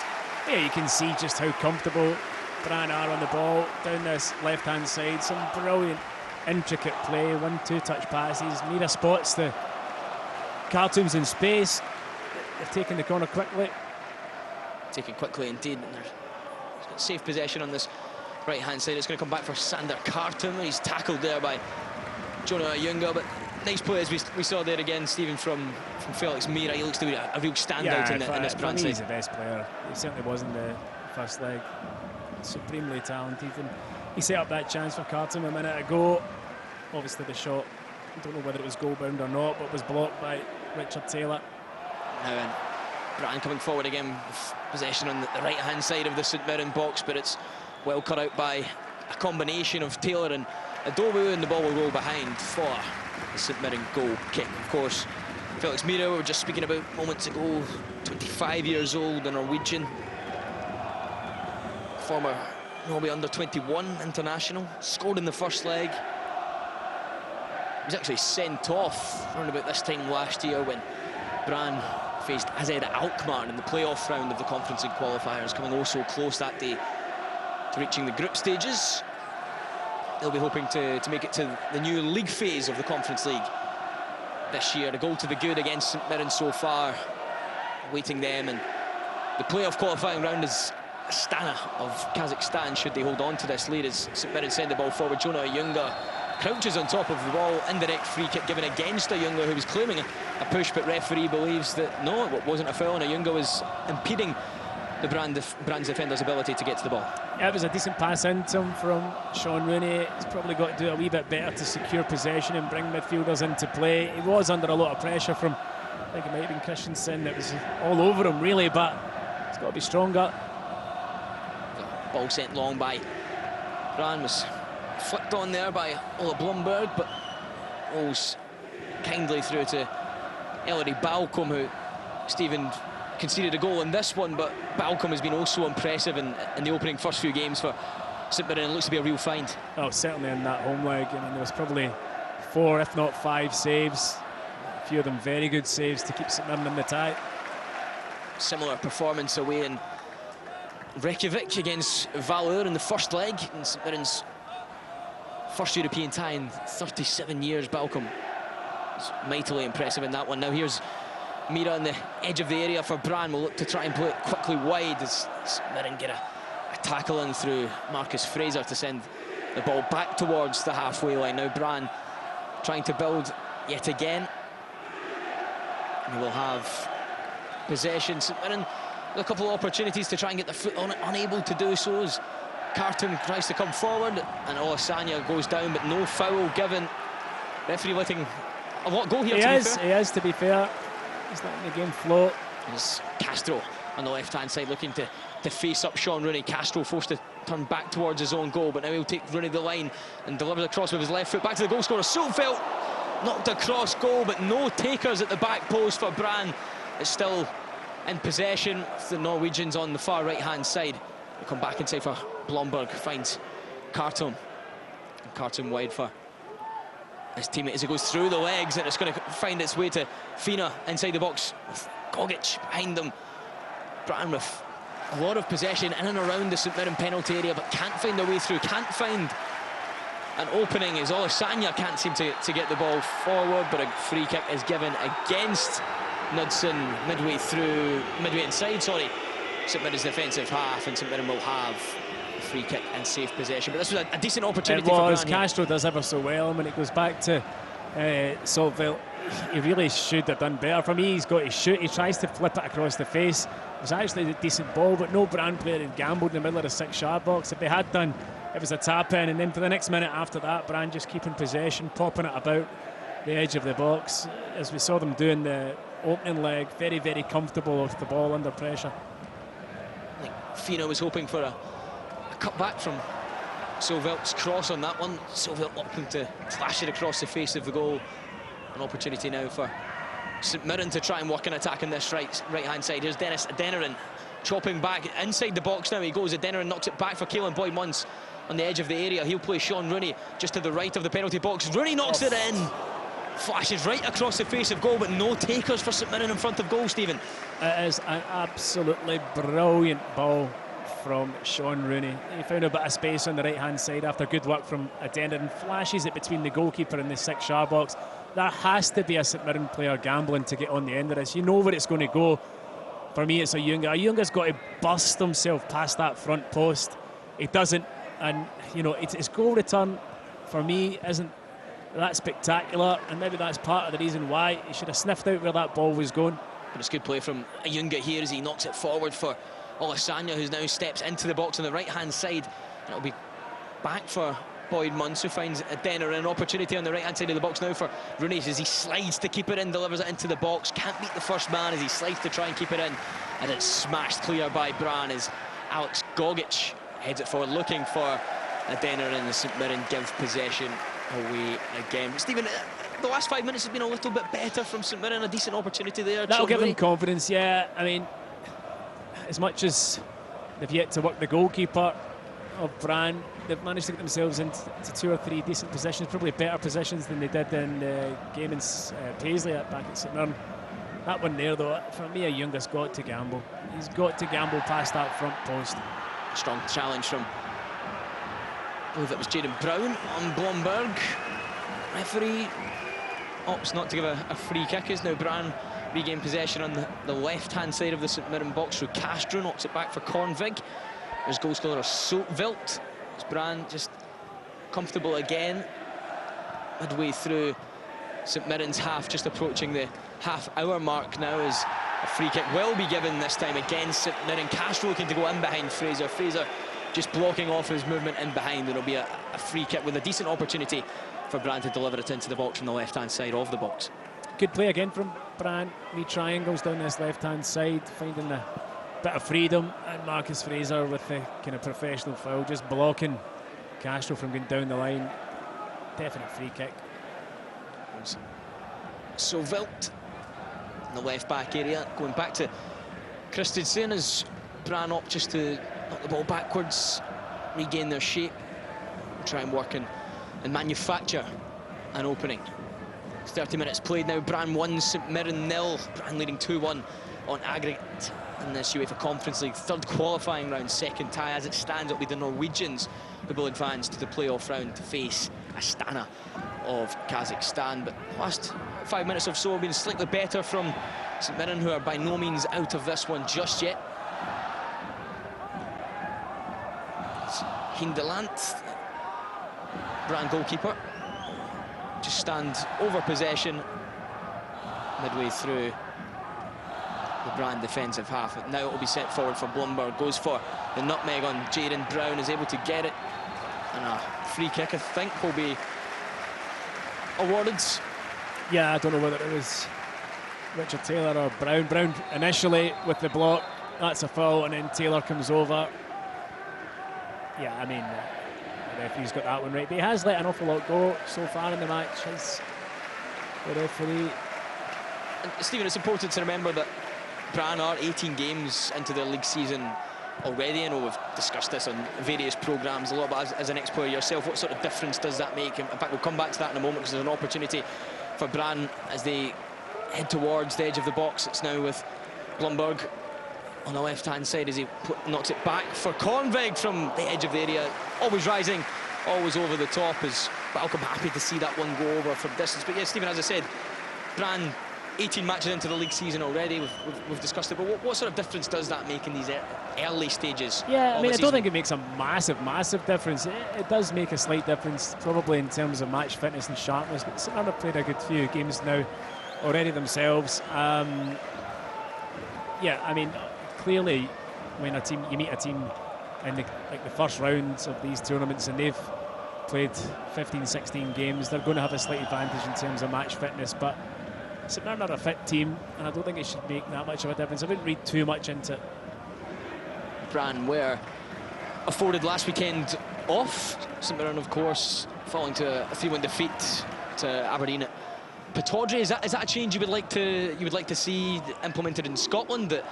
Yeah, you can see just how comfortable Brann are on the ball down this left-hand side. Some brilliant, intricate play, 1-2 touch passes. Mirren spots the Khartoum's in space. They've taken the corner quickly. Taken quickly indeed. And he's got safe possession on this right-hand side. It's going to come back for Sander Khartoum. He's tackled there by Jonah Ayunga, but nice play as we saw there again, Stephen, from Felix Mirren. He looks to be a real standout in this Brann side. He's the best player. He certainly was in the first leg. Supremely talented, and he set up that chance for Khartoum a minute ago. Obviously the shot, I don't know whether it was goal bound or not, but was blocked by Richard Taylor. Now Brann coming forward again with possession on the right-hand side of the St Mirren box, but it's well cut out by a combination of Taylor and Adobu, and the ball will roll behind for the St Mirren goal kick. Of course, Felix Mirren, we were just speaking about moments ago, 25 years old, a Norwegian, former Norway under-21 international, scored in the first leg. He was actually sent off around about this time last year when Brann faced AZ Alkmaar in the playoff round of the Conference League qualifiers, coming oh so close that day to reaching the group stages. They'll be hoping to make it to the new league phase of the Conference League this year. A goal to the good against St Mirren so far, awaiting them, and the playoff qualifying round is Astana of Kazakhstan should they hold on to this lead as St Mirren send the ball forward. Jonah Ayunga crouches on top of the ball, indirect free kick given against Ayunga, who was claiming a push, but referee believes that no, it wasn't a foul, and Ayunga was impeding the Brann's defender's ability to get to the ball. Yeah, it was a decent pass into him from Sean Rooney. He's probably got to do a wee bit better to secure possession and bring midfielders into play. He was under a lot of pressure from, I think it might have been Christensen, that was all over him really, but he's got to be stronger. Ball sent long by Brann, was flicked on there by Ola Blomberg, but rolls kindly through to Ellery Balcom, who Stephen conceded a goal in this one, but Balcom has been also impressive in the opening first few games for St Mirren. Looks to be a real find. Oh, certainly in that home leg. I mean, there was probably 4, if not 5 saves. A few of them very good saves to keep St Mirren in the tie. Similar performance away in Reykjavik against Valur in the first leg, and St Mirren's first European tie in 37 years. Balcom was mightily impressive in that one. Now here's Mirren on the edge of the area for Brann. Will look to try and play it quickly wide as Mirren get a tackle in through Marcus Fraser to send The ball back towards the halfway line. Now Brann trying to build yet again. He will have possession. St Mirren with a couple of opportunities to try and get the foot on it, unable to do so as Carton tries to come forward and Olasanya goes down, but no foul given. Referee letting a lot go here. He is, to be fair. He's letting the game flow. It's Castro on the left-hand side looking to face up Sean Rooney. Castro forced to turn back towards his own goal, but now he'll take Rooney the line and delivers across with his left foot back to the goal scorer. Soutfeld knocked across goal, but no takers at the back post for Brann. It's still in possession. The Norwegians on the far right-hand side. They come back inside for Blomberg, finds Carton. And Carton wide for his teammate as it goes through the legs, and it's going to find its way to Fina inside the box. Gogic behind them. Brann with a lot of possession in and around the St Mirren penalty area, but can't find their way through, can't find an opening as Olasanya can't seem to get the ball forward, but a free kick is given against Knudsen midway inside, sorry. St Mirren's defensive half, and St Mirren will have a free kick and safe possession. But this was a decent opportunity for Brann. Castro does ever so well, and when it goes back to Saltville, he really should have done better. For me, he's got to shoot. He tries to flip it across the face. It was actually a decent ball, but no Brann player had gambled in the middle of the 6-yard box. If they had done, it was a tap-in, and then for the next minute after that, Brann just keeping possession, popping it about the edge of the box, as we saw them doing the opening leg. Very, very comfortable with the ball under pressure. I think Fina was hoping for a cut back from Sovelt's cross on that one. Souvelt looking to flash it across the face of the goal. An opportunity now for St Mirren to try and work an attack on this right-hand side. Here's Dennis Adeniran chopping back inside the box now. He goes, Adeniran knocks it back for Caelan Boyd-Munce on the edge of the area. He'll play Sean Rooney just to the right of the penalty box. Rooney knocks it in. Flashes right across the face of goal, but no takers for St Mirren in front of goal, Stephen. It is an absolutely brilliant ball from Sean Rooney. He found a bit of space on the right-hand side after good work from Adeniran. Flashes it between the goalkeeper and the 6-yard box. There has to be a St Mirren player gambling to get on the end of this. You know where it's going to go. For me, it's Ayunga. Ayunga's got to bust himself past that front post. He doesn't, and you know, his goal return for me isn't that spectacular, and maybe that's part of the reason why he should have sniffed out where that ball was going. But it's good play from Ayunga here as he knocks it forward for Olasanya, who now steps into the box on the right-hand side. And it'll be back for Boyd-Munce, who finds Adeniran, an opportunity on the right-hand side of the box now for Rooney as he slides to keep it in, delivers it into the box, can't beat the first man as he slides to try and keep it in, and it's smashed clear by Brann as Alex Gogic heads it forward looking for Adeniran, and the St Mirren give possession away again. But Stephen, the last 5 minutes has been a little bit better from St Mirren, a decent opportunity there. That'll give them confidence, yeah. I mean, as much as they've yet to work the goalkeeper of Brann, they've managed to get themselves into 2 or 3 decent positions, probably better positions than they did in the game in Paisley back at St Mirren. That one there, though, for me, Ayunga's got to gamble. He's got to gamble past that front post. A strong challenge from, I believe it was Jaden Brown on Blomberg. Referee opts not to give a free kick as now Brann regain possession on the left-hand side of the St Mirren box through Castro, knocks it back for Cornvig. There's goal scorer Soutfeld. Brann just comfortable again. Midway through St Mirren's half, just approaching the half-hour mark now, as a free kick will be given this time against St Mirren. Castro looking to go in behind Fraser. Fraser just blocking off his movement in behind. It'll be a free kick with a decent opportunity for Brann to deliver it into the box from the left-hand side of the box. Good play again from Brann. Wee triangles down this left-hand side, finding a bit of freedom, and Marcus Fraser with the kind of professional foul, just blocking Castro from going down the line. Definite free kick. Souvelt in the left-back area, going back to Christensen as Brann up just to knock the ball backwards, regain their shape, try and work and manufacture an opening. 30 minutes played now. Brann 1, St Mirren 0. Brann leading 2-1 on aggregate in this UEFA Conference League third qualifying round, second tie. As it stands, it'll be the Norwegians who will advance to the playoff round to face Astana of Kazakhstan. But the last 5 minutes or so have been slightly better from St Mirren, who are by no means out of this one just yet. Hindelant Brann goalkeeper. Just stand over possession midway through the Brann defensive half. Now it will be set forward for Blumberg. Goes for the nutmeg on Jaden Brown, is able to get it. And a free kick, I think, will be awarded. Yeah, I don't know whether it was Richard Taylor or Brown. Brown initially with the block, that's a foul, and then Taylor comes over. Yeah, I mean, the referee's got that one right, but he has let an awful lot go so far in the match, as the referee. And Stephen, it's important to remember that Brann are 18 games into their league season already. I know we've discussed this on various programmes a lot, but as an ex-player yourself, what sort of difference does that make? In fact, we'll come back to that in a moment, because there's an opportunity for Brann as they head towards the edge of the box. It's now with Blumberg on the left-hand side as he knocks it back for Conveg from the edge of the area. Always rising, always over the top, as Balcom happy to see that one go over from distance. But yeah, Stephen, as I said, Brann 18 matches into the league season already. We've discussed it, but what sort of difference does that make in these early stages? Yeah, I mean, I don't don't think it makes a massive difference. It does make a slight difference, probably in terms of match fitness and sharpness, but St Mirren have played a good few games now already themselves. Yeah, I mean, clearly, when you meet a team in the first rounds of these tournaments and they've played 15, 16 games, they're going to have a slight advantage in terms of match fitness, but St Mirren are a fit team, and I don't think it should make that much of a difference. I wouldn't read too much into it. Brann were afforded last weekend off. St Mirren, of course, falling to a 3-1 defeat to Aberdeen at Pittodrie. Is that a change you would like to see implemented in Scotland? That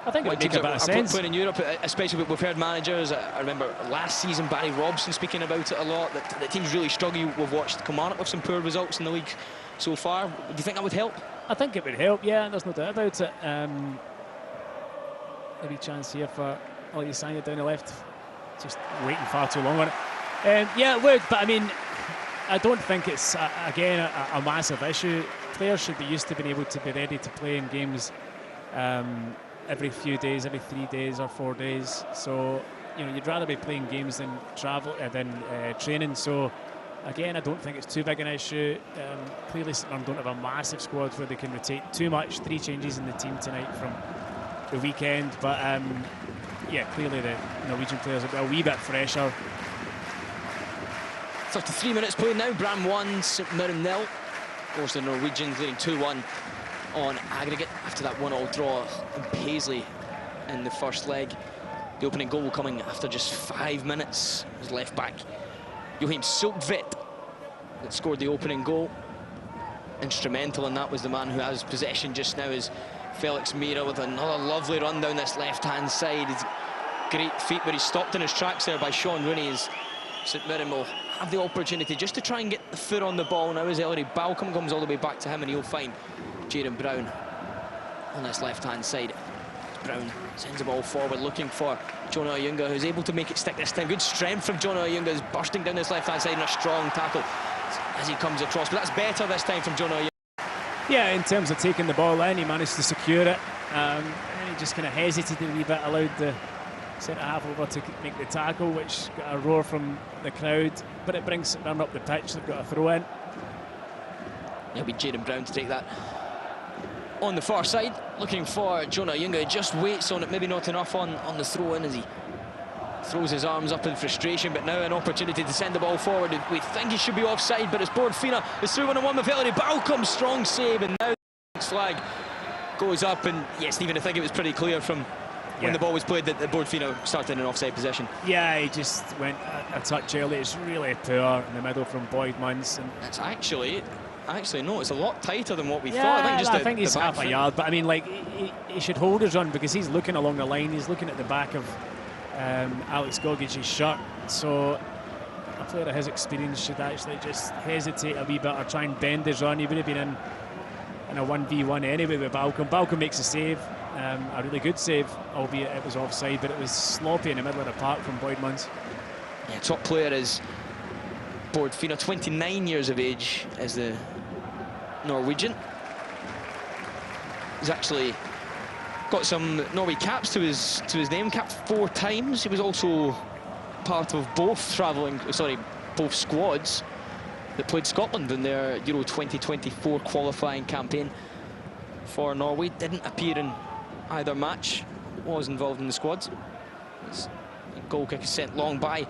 I think it would make a bit of sense. Playing in Europe, especially we've heard managers. I remember last season Barry Robson speaking about it a lot. That teams really struggle. We've watched Kilmarnock with some poor results in the league so far. Do you think that would help? I think it would help, yeah, there's no doubt about it. A wee chance here for Ollie Sanya down the left. Just waiting far too long on it. Yeah, it would, but I mean, I don't think it's, again, a massive issue. Players should be used to being able to be ready to play in games every few days, every 3 days or 4 days. So, you know, you'd rather be playing games than training. So, again, I don't think it's too big an issue. Clearly, St Mirren don't have a massive squad where they can rotate too much. 3 changes in the team tonight from the weekend. But, yeah, clearly the Norwegian players will be a wee bit fresher. 33 minutes played now. Brann 1, St Mirren 0. Of course, the Norwegians leading 2-1 on aggregate after that 1-1 draw in Paisley in the first leg. The opening goal coming after just 5 minutes. His left back Joachim Siltvedt that scored the opening goal. Instrumental in that was the man who has possession just now, is Felix Mira, with another lovely run down this left-hand side. His great feet, but he's stopped in his tracks there by Sean Rooney, as St Mirren will have the opportunity just to try and get the foot on the ball now, as Ellery Balcom comes all the way back to him, and he'll find Jaden Brown on this left-hand side. Brown sends the ball forward, looking for Jonah Oyunga, who's able to make it stick this time. Good strength from Jonah Oyunga, is bursting down this left-hand side, and a strong tackle as he comes across. But that's better this time from Jonah Oyunga. Yeah, in terms of taking the ball in, he managed to secure it. And then he just kind of hesitated a wee bit, allowed the centre-half over to make the tackle, which got a roar from the crowd. But it brings St Mirren up the pitch. They've got a throw-in. It'll be Jaden Brown to take that on the far side, looking for Jonah Oyunga. He just waits on it, maybe not enough on the throw-in as he throws his arms up in frustration, but now an opportunity to send the ball forward. We think he should be offside, but it's Bordfina. It's through 1-on-1 with Ellery Balcom, strong save, and now the flag goes up. And yes, Stephen, I think it was pretty clear from when the ball was played that Bordfina started in an offside position. Yeah, he just went a touch early. It's really poor in the middle from Boyd Munce. And it's actually no, it's a lot tighter than what we thought. I think he's half a yard, but I mean, like, he should hold his run, because he's looking along the line. He's looking at the back of Alex Gogic's shirt. So a player of his experience should actually just hesitate a wee bit or try and bend his run. He would have been in a 1v1 anyway with Balcom. Balcom makes a save, a really good save, albeit it was offside, but it was sloppy in the middle of the park from Boyd Munce. Yeah, top player is Bordfina, 29 years of age, as the Norwegian. He's actually got some Norway caps to his name, capped 4 times. He was also part of both both squads that played Scotland in their Euro 2024 qualifying campaign for Norway. Didn't appear in either match, was involved in the squads. As a goal kick is sent long by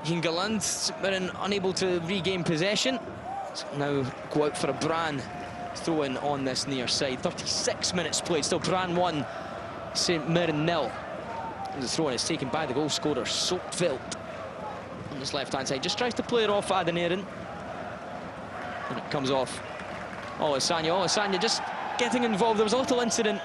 Hingeland. St Mirren unable to regain possession. So now go out for a Brann throw-in on this near side. 36 minutes played, still Brann 1, St Mirren 0. The throw-in is taken by the goal scorer, Soapveld, on this left-hand side. Just tries to play it off Adeniran. And it comes off Olasanya just getting involved. There was a little incident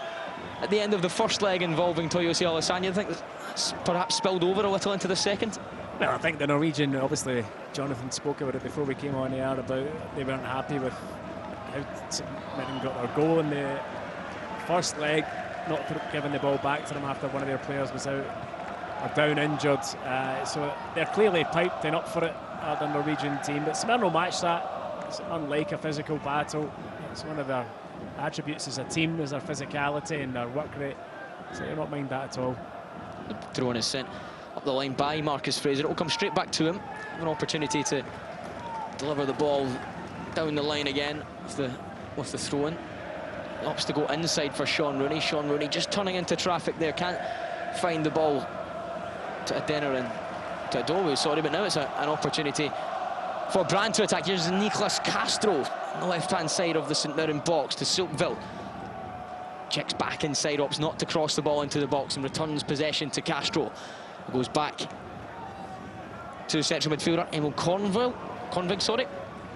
at the end of the first leg involving Toyosi Olasanya. I think that's perhaps spilled over a little into the second. Well, I think the Norwegian, obviously, Jonathan spoke about it before we came on air, about they weren't happy with how St Mirren got their goal in the first leg, not giving the ball back to them after one of their players was out or down injured. So they're clearly piping up for it, the Norwegian team. But St Mirren will match that. It's unlike a physical battle. It's one of their attributes as a team, is their physicality and their work rate. So you don't mind that at all. The throw-in is sent up the line by Marcus Fraser. It will come straight back to him. An opportunity to deliver the ball down the line again with the throw-in. Opts to go inside for Sean Rooney. Sean Rooney just turning into traffic there. Can't find the ball to Adeniran, to Adowu, sorry, but now it's an opportunity for Brann to attack. Here's Niklas Castro on the left-hand side of the St Mirren box to Silkville. Checks back inside, opts not to cross the ball into the box and returns possession to Castro. Goes back to central midfielder Emil Kornvig, sorry.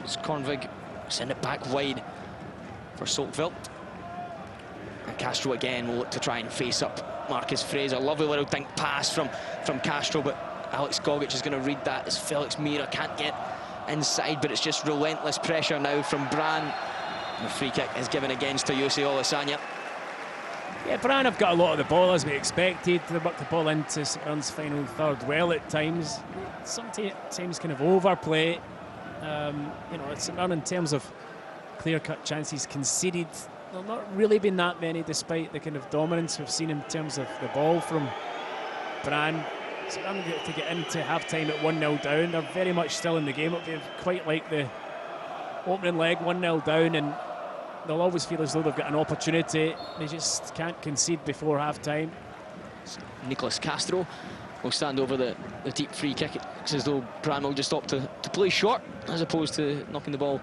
It's Kornvig, send it back wide for Silkville. And Castro again will look to try and face up Marcus Fraser. Lovely little dink pass from Castro, but Alex Gogic is going to read that as Felix Mira can't get inside, but it's just relentless pressure now from Brann. And the free kick is given against Toyosi Olasanya. Yeah, Brann have got a lot of the ball as we expected. They worked the ball into St Mirren's final third well at times. Sometimes kind of overplay. You know, St Mirren in terms of clear-cut chances conceded, there've not really been that many despite the kind of dominance we've seen in terms of the ball from Brann. St Mirren to get into half-time at 1-0 down. They're very much still in the game. It'll be quite like the opening leg, 1-0 down, and they'll always feel as though they've got an opportunity. They just can't concede before half-time. Niklas Castro will stand over the deep free kick. It's as though Brann will just opt to play short as opposed to knocking the ball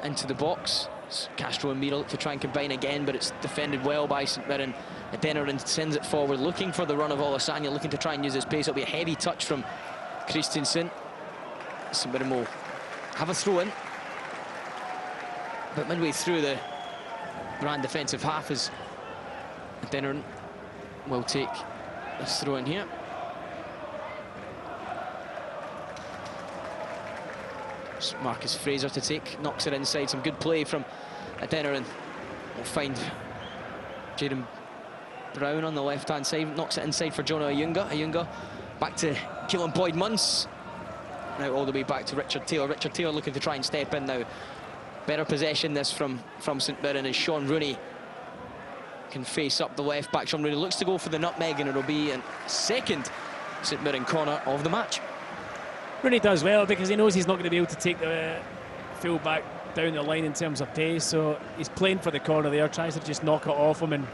into the box. It's Castro and Mira look to try and combine again, but it's defended well by St Mirren. Adeniran sends it forward, looking for the run of Olasanya, looking to try and use his pace. It'll be a heavy touch from Christensen. St Mirren will have a throw-in, but midway through the Brann defensive half, as Adeniran will take this throw-in here. Marcus Fraser to take, knocks it inside. Some good play from Adeniran. We'll find Jaden Brown on the left-hand side, knocks it inside for Jonah Ayunga. Ayunga back to Keelan Boyd-Munce. Now all the way back to Richard Taylor. Richard Taylor looking to try and step in now. Better possession this from St Mirren, as Sean Rooney can face up the left back. Sean Rooney looks to go for the nutmeg, and it'll be a second St Mirren corner of the match. Rooney does well because he knows he's not going to be able to take the full back down the line in terms of pace, so he's playing for the corner there, tries to just knock it off him and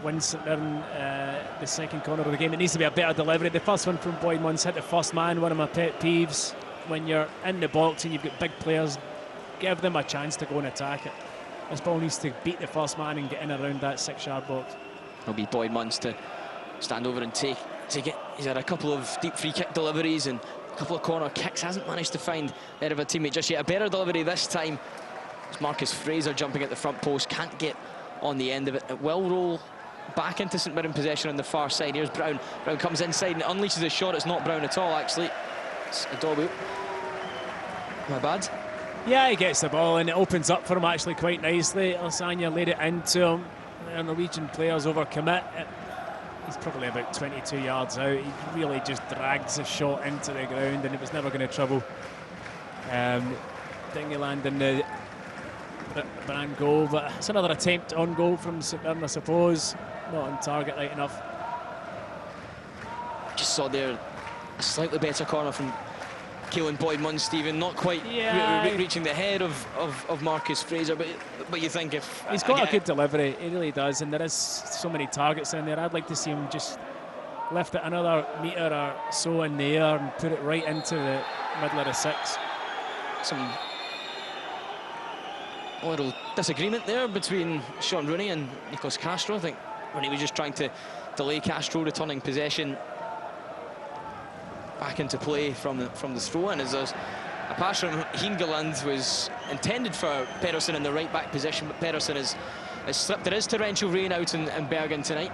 wins St Mirren the second corner of the game. It needs to be a better delivery. The first one from Boyd-Munce hit the first man, one of my pet peeves. When you're in the box and you've got big players, give them a chance to go and attack it. This ball needs to beat the first man and get in around that 6-yard box. It'll be Boyd-Munce to stand over and take it. He's had a couple of deep free kick deliveries and a couple of corner kicks. Hasn't managed to find out of a teammate just yet. A better delivery this time. It's Marcus Fraser jumping at the front post, can't get on the end of it. It will roll back into St Mirren possession on the far side. Here's Brown. Brown comes inside and unleashes his shot. It's not Brown at all, actually. It's Adobu. My bad. Yeah, he gets the ball and it opens up for him actually quite nicely. Olasanya laid it into him. The Norwegian players overcommit. He's probably about 22 yards out. He really just drags the shot into the ground, and it was never going to trouble Dingeland in the Brann goal. But it's another attempt on goal from St Mirren, I suppose. Not on target right enough. Just saw there a slightly better corner from Keelan Boyd-Munn, Stephen, not quite reaching the head of Marcus Fraser, but you think if... He's got a good delivery, he really does, and there is so many targets in there. I'd like to see him just lift it another metre or so in the air and put it right into the middle of the 6. Some little disagreement there between Sean Rooney and Nicholas Castro. I think Rooney was just trying to delay Castro returning possession back into play from the throw-in, as there's a pass from Hingeland was intended for Pedersen in the right-back position, but Pedersen has slipped. There is torrential rain out in Bergen tonight.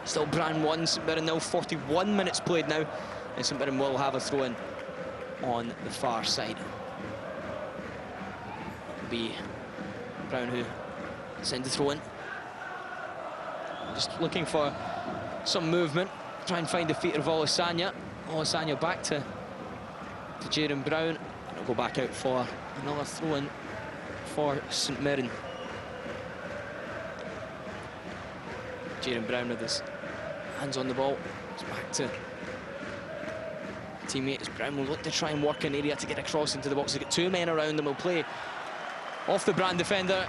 Still Brann 1, St Mirren 0, 41 minutes played now, and St Mirren will have a throw-in on the far side. It'll be Brown who sends the throw-in. Just looking for some movement, try and find the feet of Olasanya. Olasanya back to Jaren Brown. It'll go back out for another throw-in for St Mirren. Jaren Brown with his hands on the ball. It's back to teammates. Brown will look to try and work an area to get across into the box. He's got 2 men around him. He'll play off the Brann defender.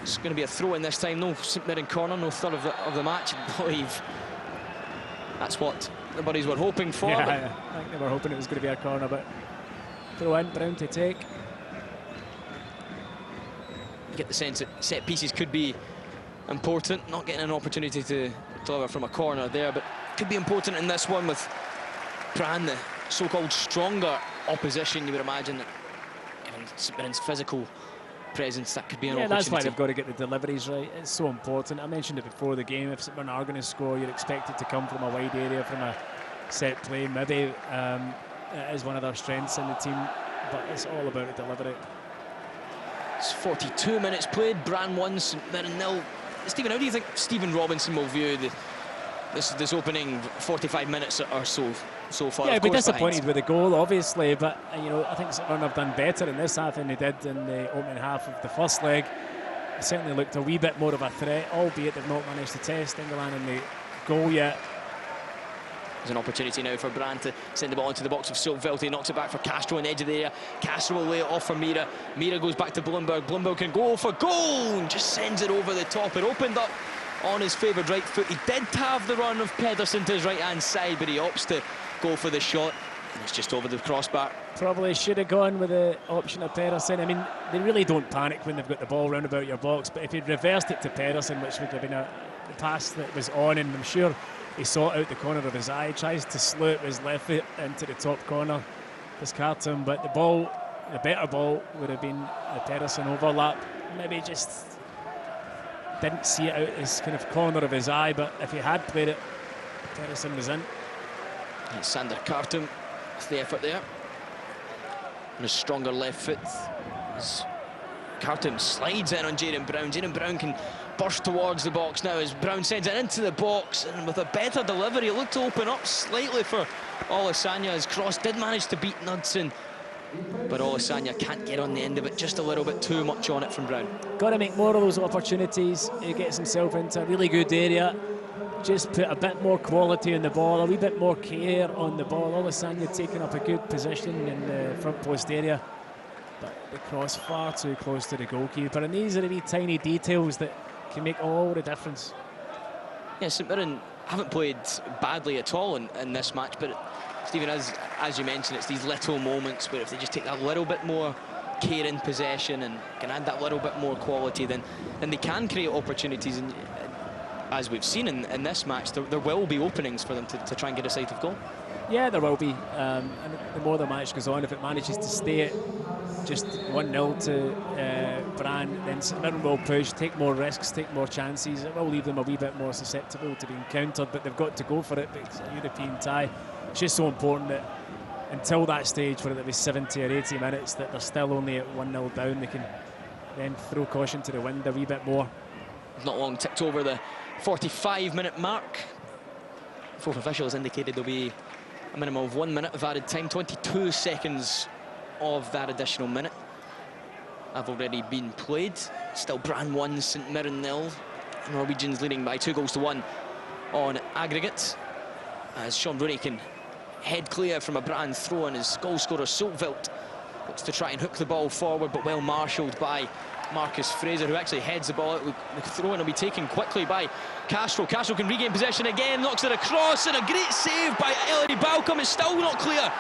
It's going to be a throw-in this time. No St Mirren corner, no third of the match. I believe that's what the buddies were hoping for. Yeah, I think they were hoping it was going to be a corner, but throw in, Brown to take. You get the sense that set pieces could be important. Not getting an opportunity to deliver from a corner there, but could be important in this one with Brann, the so-called stronger opposition. You would imagine that given St Mirren's physical presence, that could be an opportunity. That's why they've got to get the deliveries right. It's so important. I mentioned it before the game. If St Mirren are going to score, you'd expect it to come from a wide area, from a set play. Maybe it is one of their strengths in the team, but it's all about the delivery. It's 42 minutes played. Brann 1, St Mirren 0. Stephen, how do you think Stephen Robinson will view this opening 45 minutes or so far? Yeah, he'll be disappointed with the goal, obviously, but you know, I think St Mirren have done better in this half than they did in the opening half of the first leg. They certainly looked a wee bit more of a threat, albeit they've not managed to test England in the goal yet. There's an opportunity now for Brann to send the ball into the box of Silvelte. Knocks it back for Castro on the edge of the area. Castro will lay it off for Mira. Mira goes back to Blumberg. Blumberg can go for goal and just sends it over the top. It opened up on his favoured right foot. He did have the run of Pedersen to his right-hand side, but he opts to go for the shot. And it's just over the crossbar. Probably should have gone with the option of Pedersen. I mean, they really don't panic when they've got the ball round about your box, but if he'd reversed it to Pedersen, which would have been the pass that was on, and I'm sure he saw it out the corner of his eye, tries to slew it with his left foot into the top corner, discards him, but the better ball would have been the Pedersen overlap. Maybe just didn't see it out his kind of corner of his eye, but if he had played it, Pedersen was in. And Sander Cartum with the effort there. And a stronger left foot. As Cartum slides in on Jaren Brown. Jaren Brown can burst towards the box now as Brown sends it into the box, and with a better delivery, it looked to open up slightly for Olasanya. His cross did manage to beat Knudsen, but Olasanya can't get on the end of it. Just a little bit too much on it from Brown. Got to make more of those opportunities. He gets himself into a really good area. Just put a bit more quality in the ball, a wee bit more care on the ball. Olasanya taking up a good position in the front post area, but the cross far too close to the goalkeeper. And these are the wee tiny details that can make all the difference. Yeah, St Mirren haven't played badly at all in this match, but Stephen, as you mentioned, it's these little moments where if they just take that little bit more care in possession and can add that little bit more quality, then they can create opportunities. And as we've seen in this match, there will be openings for them to try and get a sight of goal. Yeah, there will be. And the more the match goes on, if it manages to stay at just 1-0 to Brann, then St Mirren will push, take more risks, take more chances. It will leave them a wee bit more susceptible to being countered, but they've got to go for it. It's a European tie. It's just so important that until that stage, where it be 70 or 80 minutes, that they're still only at 1-0 down. They can then throw caution to the wind a wee bit more. Not long ticked over the 45-minute mark. Fourth officials indicated there'll be a minimum of 1 minute of added time, 22 seconds of that additional minute have already been played. Still Brann 1, St Mirren 0. Norwegians leading by 2-1 on aggregate, as Sean Rooney can head clear from a Brann throw, and his goal scorer Solvelt looks to try and hook the ball forward, but well marshalled by Marcus Fraser, who actually heads the ball out. The throw-in will be taken quickly by Castro. Castro can regain possession again, knocks it across, and a great save by Ellery Balcom. It's still not clear.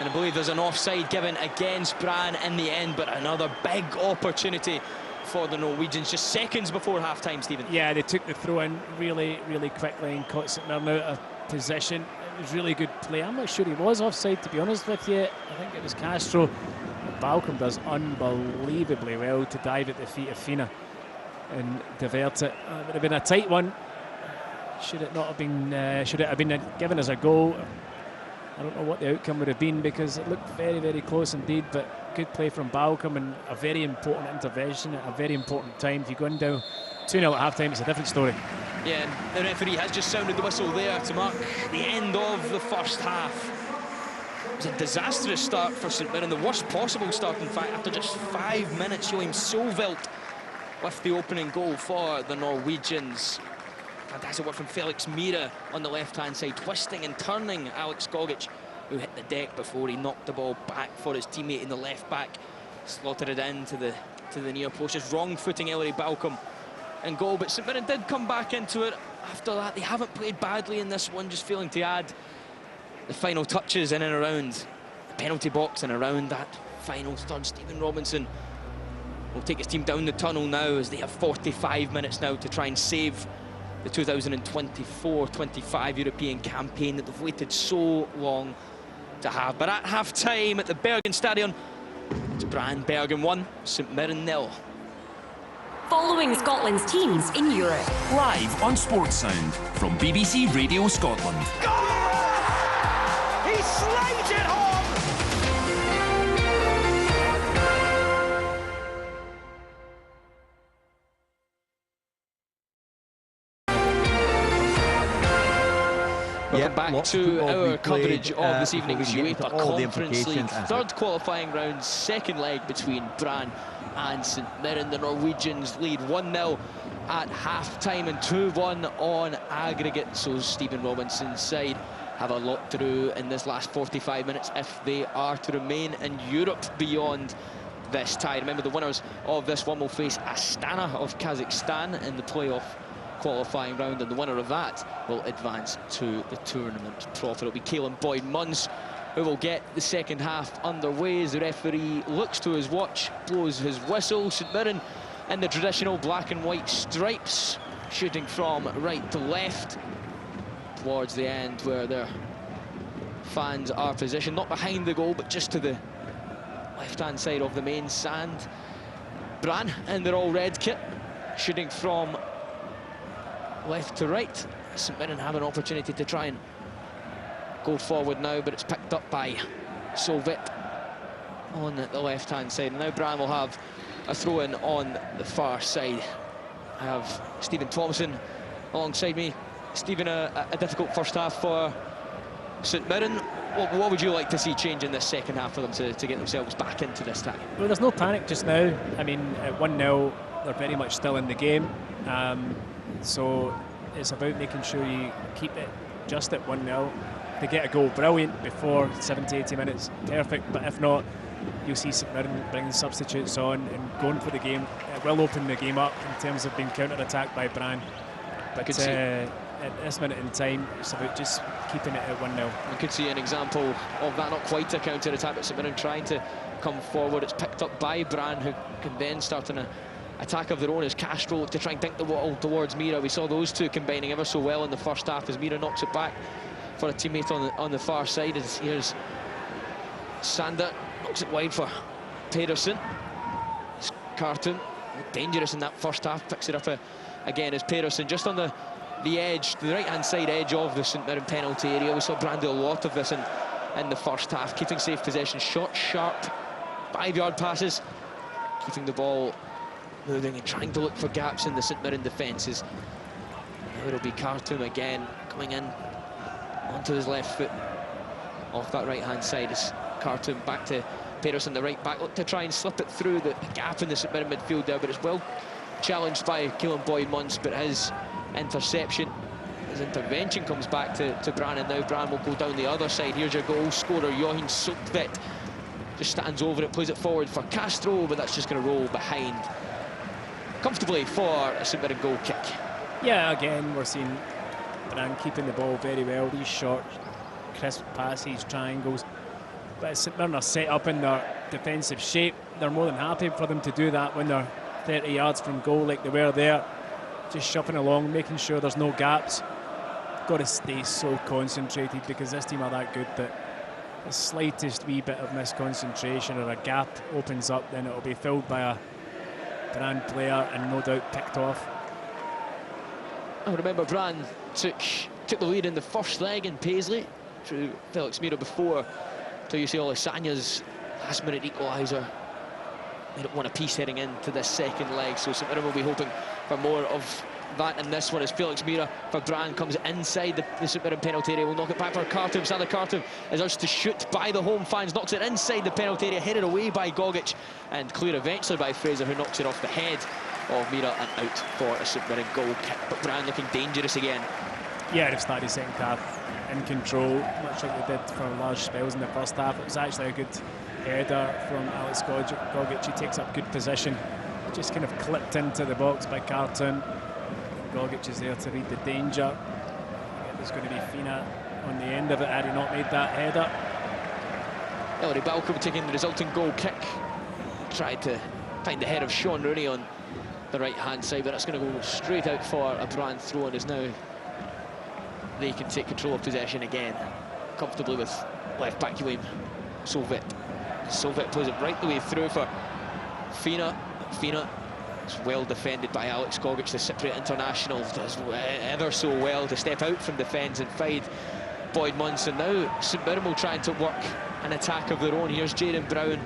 And I believe there's an offside given against Brann in the end, but another big opportunity for the Norwegians just seconds before half-time, Stephen. Yeah, they took the throw-in really, really quickly and caught St Mirren out of position. It was really good play. I'm not sure he was offside, to be honest with you. I think it was Castro. Balcom does unbelievably well to dive at the feet of Fina and divert it. It would have been a tight one. Should it not have been? Should it have been given as a goal? I don't know what the outcome would have been, because it looked very, very close indeed. But good play from Balcom and a very important intervention at a very important time. If you're going down 2-0 at half-time, it's a different story. Yeah, and the referee has just sounded the whistle there to mark the end of the first half. It was a disastrous start for St Mirren, the worst possible start, in fact, after just 5 minutes. Joachim Solvelt with the opening goal for the Norwegians. Fantastic work from Felix Mira on the left-hand side, twisting and turning Alex Gogic, who hit the deck before he knocked the ball back for his teammate in the left back. Slotted it into the near post, just wrong-footing Ellery Balcom and goal. But St Mirren did come back into it after that. They haven't played badly in this one, just failing to add the final touches in and around the penalty box and around that final third. Stephen Robinson will take his team down the tunnel now, as they have 45 minutes now to try and save the 2024-25 European campaign that they've waited so long to have. But at half-time at the Bergen Stadion, it's Brann Bergen 1, St Mirren 0. Following Scotland's teams in Europe. Live on Sports Sound from BBC Radio Scotland. Goal! He slayed it home! Welcome back to our coverage of this evening's UEFA Conference League third qualifying round, second leg between Brann and St Mirren. The Norwegians lead 1-0 at half-time and 2-1 on aggregate. So Stephen Robinson's side have a lot to do in this last 45 minutes if they are to remain in Europe beyond this tie. Remember, the winners of this one will face Astana of Kazakhstan in the playoff qualifying round, and the winner of that will advance to the tournament trophy. It'll be Caelan Boyd-Munns who will get the second half underway as the referee looks to his watch, blows his whistle. St Mirren in the traditional black and white stripes, shooting from right to left towards the end where their fans are positioned, not behind the goal but just to the left-hand side of the main stand. Brann in their all-red kit, shooting from left to right. St Mirren have an opportunity to try and go forward now, but it's picked up by Solveit on the left-hand side. And now Brann will have a throw-in on the far side. I have Stephen Thompson alongside me. Stephen, a difficult first half for St Mirren. What would you like to see change in this second half for them to get themselves back into this tie? Well, there's no panic just now. I mean, at 1-0, they're very much still in the game. So it's about making sure you keep it just at 1-0. They get a goal, brilliant, before 70-80 minutes, perfect. But if not, you'll see St Mirren bringing substitutes on and going for the game. It will open the game up in terms of being counter-attacked by Brann. But at this minute in time, it's about just keeping it at 1-0. We could see an example of that, not quite a counter-attack, but St Mirren trying to come forward. It's picked up by Brann, who can then start an attack of their own as Castro to try and dink the wall towards Mira. We saw those two combining ever so well in the first half as Mira knocks it back for a teammate on the far side. As here's Sander, knocks it wide for Pedersen. It's Cartoon, dangerous in that first half, picks it up again as Pedersen just on the edge, the right-hand side edge of the St Mirren penalty area. We saw Brann do a lot of this in the first half, keeping safe possession, short, sharp, 5-yard passes, keeping the ball moving and trying to look for gaps in the St Mirren defences. Now it'll be Khartoum again, coming in onto his left foot off that right-hand side as Khartoum back to Pedersen, the right back, look to try and slip it through the gap in the St Mirren midfield there, but it's well challenged by Caelan Boyd-Munns, but his interception His intervention comes back to Brann, and now Brann will go down the other side. Here's your goal scorer, Johin Sundqvist. Just stands over it, plays it forward for Castro, but that's just going to roll behind comfortably for a St Mirren goal kick. Yeah, again, we're seeing Brann keeping the ball very well. These short, crisp passes, triangles. But St Mirren are set up in their defensive shape. They're more than happy for them to do that when they're 30 yards from goal like they were there. Just shuffling along, making sure there's no gaps. Got to stay so concentrated because this team are that good that the slightest wee bit of misconcentration or a gap opens up, then it'll be filled by a Brann player and no doubt picked off. I remember Brann took the lead in the first leg in Paisley through Felix Mirren before Toyosi Olasanya's last-minute equaliser. Made it one apiece heading into this second leg, so St Mirren will be hoping for more of that in this one as Felix Mirren for Brann comes inside the St Mirren penalty area. Will knock it back for Kartum. Sander Kartum is urged to shoot by the home fans, knocks it inside the penalty area, headed away by Gogic and clear eventually by Fraser, who knocks it off the head of Mirren and out for a St Mirren goal kick. But Brann looking dangerous again. Yeah, they've started the second half in control, much like they did for large spells in the first half. It was actually a good header from Alex Gogic. He takes up good position, just kind of clipped into the box by Carton. Gogic is there to read the danger. There's going to be Fina on the end of it had he not made that header. Ellery Balcom taking the resulting goal kick. Tried to find the head of Sean Rooney on the right-hand side, but that's going to go straight out for a Brann throw-in as now they can take control of possession again, comfortably with left-back Joachim Solveig. Solveig plays it right the way through for Fina. Fina is well defended by Alex Gogic, the Cypriot international, does ever so well to step out from defence and find Boyd Munson. Now St Mirren will try to work an attack of their own. Here's Jaden Brown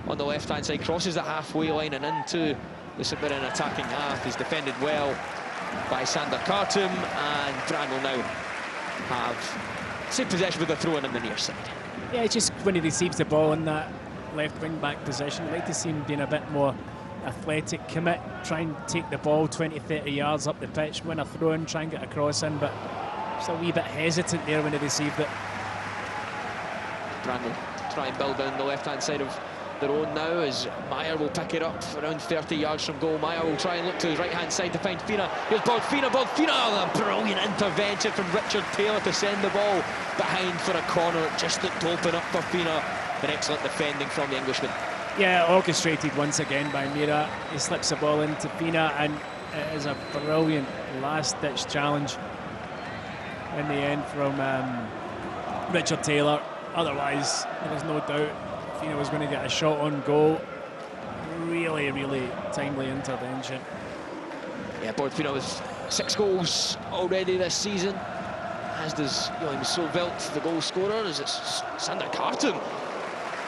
on the left-hand side, crosses the halfway line and into the St Mirren attacking half. He's defended well by Sander Kartum, and Brann will now have same possession with a throw-in on the near side. Yeah, it's just when he receives the ball in that left wing-back position, I'd like to see him being a bit more athletic, commit, try and take the ball 20-30 yards up the pitch, win a throw-in, try and get a cross in, but just a wee bit hesitant there when he received it. Brann will try and build down the left-hand side of their own now as Meyer will pick it up around 30 yards from goal. Meyer will try and look to his right-hand side to find Fina. Here's Bodfina. A brilliant intervention from Richard Taylor to send the ball behind for a corner. It just looked to open up for Fina, but excellent defending from the Englishman. Yeah, orchestrated once again by Mirren. He slips the ball into Fina, and it is a brilliant last-ditch challenge in the end from Richard Taylor. Otherwise, there was no doubt Fina was going to get a shot on goal. Really, really timely intervention. Yeah, Bodfina with 6 goals already this season, as does Joachim Solveig, the goal scorer, as it's Sander Kartum.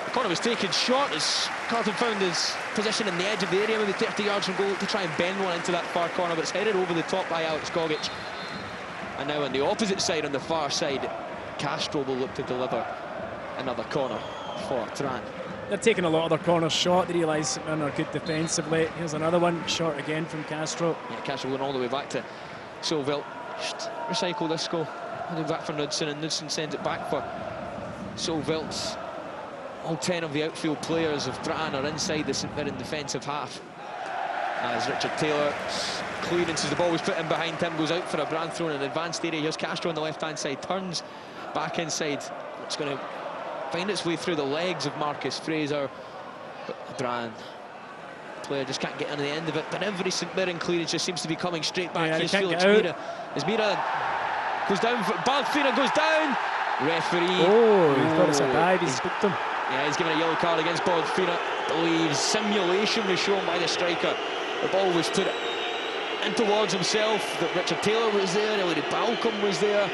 The corner was taken short as Kartum found his position in the edge of the area, maybe 30 yards from goal, to try and bend one into that far corner, but it's headed over the top by Alex Gogic. And now on the opposite side, on the far side, Castro will look to deliver another corner for Brann. They're taking a lot of their corners short. They realise St Mirren are good defensively. Here's another one, short again from Castro. Yeah, Castro going all the way back to Solveig. Just recycle this goal. Heading back for Knudsen, and Knudsen sends it back for Solveig. All 10 of the outfield players of Brann are inside the St Mirren defensive half. As Richard Taylor clearance as the ball was put in behind him, goes out for a Brann throw in an advanced area. Here's Castro on the left-hand side, turns back inside. It's going to find its way through the legs of Marcus Fraser, but the Brann player just can't get on the end of it. But every St Mirren clearance just seems to be coming straight back. Here's Felix Mirren. As Mirren goes down, Balfina goes down. Referee. Oh, he thought it's a dive, he's booked him. Yeah, he's given a yellow card against Bodfina. Believes simulation was shown by the striker. The ball was put in towards himself. That Richard Taylor was there, Ellery Balcom was there.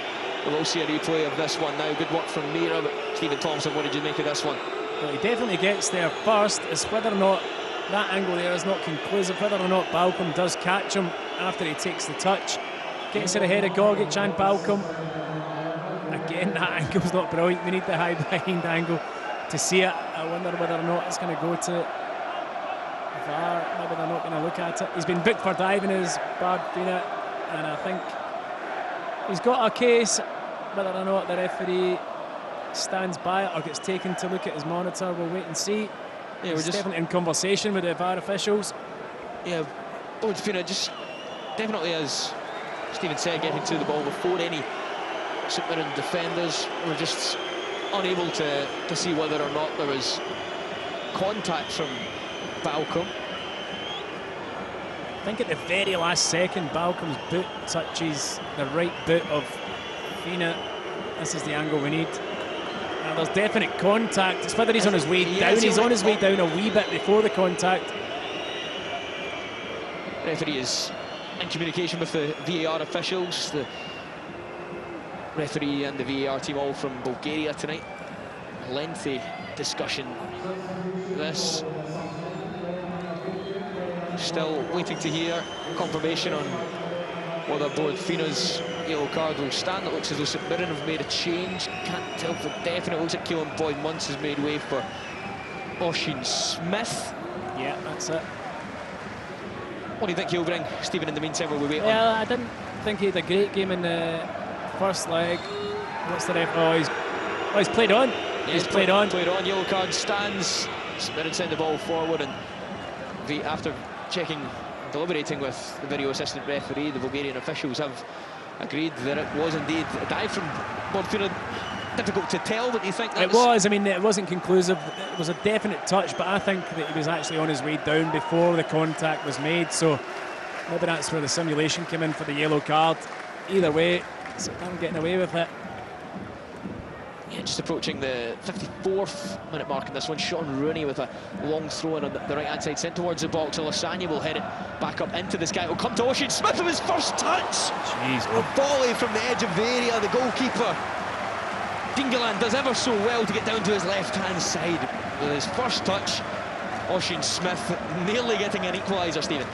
We'll see a replay of this one now. Good work from Mirren, but Stephen Thompson, what did you make of this one? Well, he definitely gets there first. It's whether or not that angle there is not conclusive, whether or not Balcom does catch him after he takes the touch. Gets it ahead of Gogic and Balcom. Again, that angle's not brilliant. We need the high behind angle to see it. I wonder whether or not it's going to go to VAR. Maybe they're not going to look at it. He's been booked for diving as Bodfina, and I think He's got a case. Whether or not the referee stands by it or gets taken to look at his monitor, we'll wait and see. Yeah, He's definitely in conversation with the VAR officials. Yeah, Owen Fina just definitely, as Stephen said, getting to the ball before any St Mirren defenders. Were just unable to see whether or not there was contact from Balcom. I think at the very last second, Balcom's boot touches the right boot of Fina. This is the angle we need. There's definite contact. It's whether he's on his way down. He's on his way down a wee bit before the contact. Referee is in communication with the VAR officials. The referee and the VAR team all from Bulgaria tonight. A lengthy discussion. This still waiting to hear confirmation on whether board Fina's yellow card will stand. It looks as though St Mirren have made a change. Can't tell for definite. It looks like Keelan Boyd-Muntz has made way for Oisin Smith. Yeah, that's it. What do you think he'll bring, Stephen, in the meantime while we wait on? Well, I didn't think he had a great game in the first leg. What's the ref? He's played on. Yeah, he's played on. Played on. Yellow card stands. St Mirren send the ball forward, and after checking, deliberating with the video assistant referee, the Bulgarian officials have agreed that it was indeed a dive from Boyd-Muntz. Difficult to tell, but do you think that was? I mean, it wasn't conclusive. It was a definite touch, but I think that he was actually on his way down before the contact was made. So maybe that's where the simulation came in for the yellow card. Either way, I'm getting away with it. Yeah, just approaching the 54th minute mark in this one. Sean Rooney with a long throw in on the right-hand side, sent towards the box. Lasagna will head it back up into this guy. It will come to Oisin Smith with his first touch. Jeez, a volley from the edge of the area. The goalkeeper Dingaland does ever so well to get down to his left-hand side with his first touch. Oisin Smith nearly getting an equaliser, Stephen.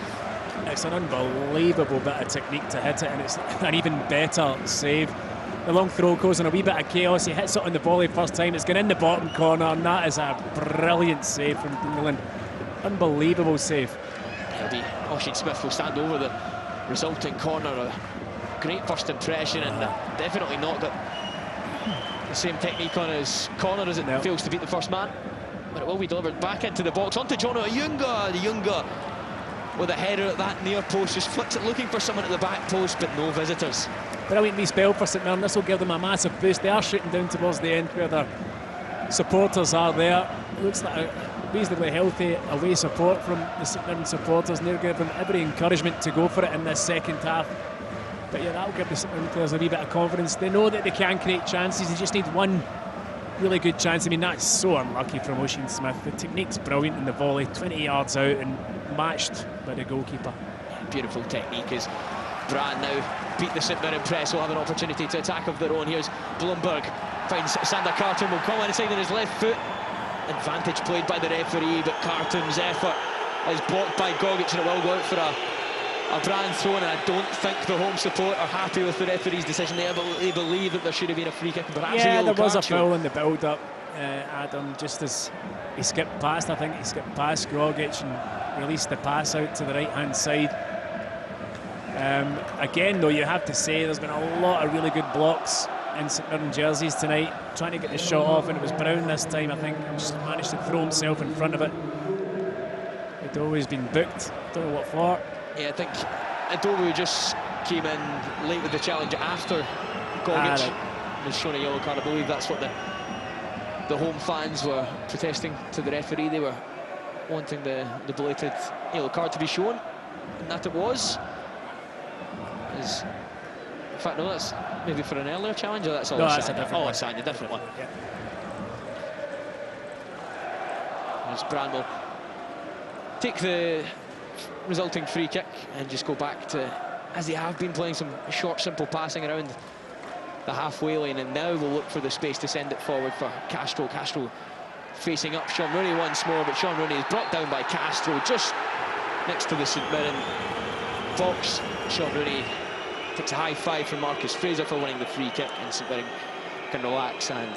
It's an unbelievable bit of technique to hit it, and it's an even better save. The long throw goes in a wee bit of chaos. He hits it on the volley first time. It's gone in the bottom corner, and that is a brilliant save from Dingaland. Unbelievable save. Oisin Smith will stand over the resulting corner. A great first impression, and definitely not got the same technique on his corner as it fails to beat the first man. But it will be delivered back into the box onto John Ayunga. The Ayunga with a header at that near post, just flicks it looking for someone at the back post, but no visitors. Brilliantly spelled for St Mirren. This will give them a massive boost. They are shooting down towards the end where their supporters are there. It looks like a reasonably healthy away support from the St Mirren supporters, and they're giving them every encouragement to go for it in this second half. But yeah, that'll give the St Mirren players a wee bit of confidence. They know that they can create chances. They just need one really good chance. I mean, that's so unlucky from Oisin Smith. The technique's brilliant in the volley, 20 yards out and matched by the goalkeeper. Beautiful technique as Brann now beat the St Mirren press. Will have an opportunity to attack of their own. Here's Blumberg, finds Sander Carton, will come inside on his left foot. Advantage played by the referee, but Carton's effort is blocked by Gogic, and it will go out for a Brann throw, and I don't think the home support are happy with the referee's decision there, but they believe that there should have been a free kick. Yeah, there was a foul in the build-up, Adam, just as he skipped past. I think he skipped past Gogic and released the pass out to the right-hand side. Again, though, you have to say there's been a lot of really good blocks in St Mirren jerseys tonight, trying to get the shot off, and it was Brown this time, I think, just managed to throw himself in front of it. He'd always been booked, don't know what for. Yeah, I think Adobu just came in late with the challenge after Gogic was shown a yellow card. I believe that's what the home fans were protesting to the referee. They were wanting the belated yellow card to be shown, and that it was. In fact, no, that's maybe for an earlier challenge, or that's all. No, that's a different one. It's a different one. Yeah. As Brann will take the resulting free kick and just go back to, as they have been, playing some short, simple passing around the halfway lane, and now we'll look for the space to send it forward for Castro. Castro facing up Sean Rooney once more, but Sean Rooney is brought down by Castro just next to the St Mirren box. Sean Rooney takes a high five from Marcus Fraser for winning the free kick, and St Mirren can relax and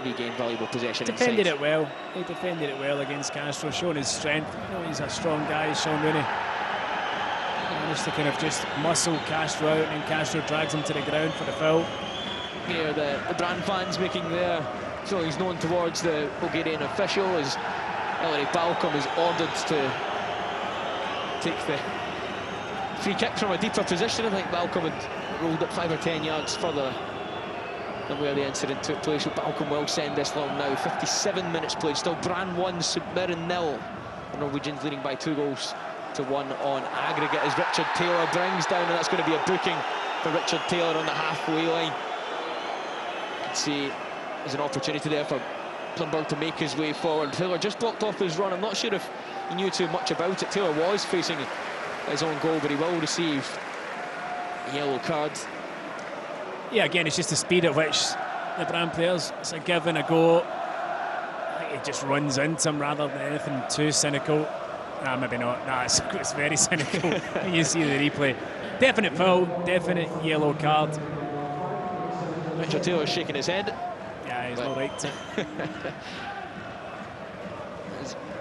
regain valuable possession. Defended it well. He defended it well against Castro, showing his strength. You know, he's a strong guy, Sean Rooney. And Just to kind of just muscle Castro out, and Castro drags him to the ground for the foul. Here the Brann fans making their feelings known towards the Bulgarian official as Ellery Balcom is ordered to take the free kick from a deeper position. I think Balcom had rolled it 5 or 10 yards further than where the incident took place. So Balcom will send this long now. 57 minutes played, still Brann 1, St Mirren 0. The Norwegians leading by 2-1 on aggregate as Richard Taylor brings down, and that's going to be a booking for Richard Taylor on the halfway line. You can see there's an opportunity there for Plumberg to make his way forward. Taylor just blocked off his run. I'm not sure if he knew too much about it. Taylor was facing his own goal, but he will receive a yellow card. Yeah, again, it's just the speed at which the Brann players, it's a give and a go. I think he just runs into him rather than anything too cynical. Nah, maybe not. Nah, it's very cynical. You see the replay. Definite foul, definite yellow card. Richard Taylor shaking his head. Yeah, he's not right to.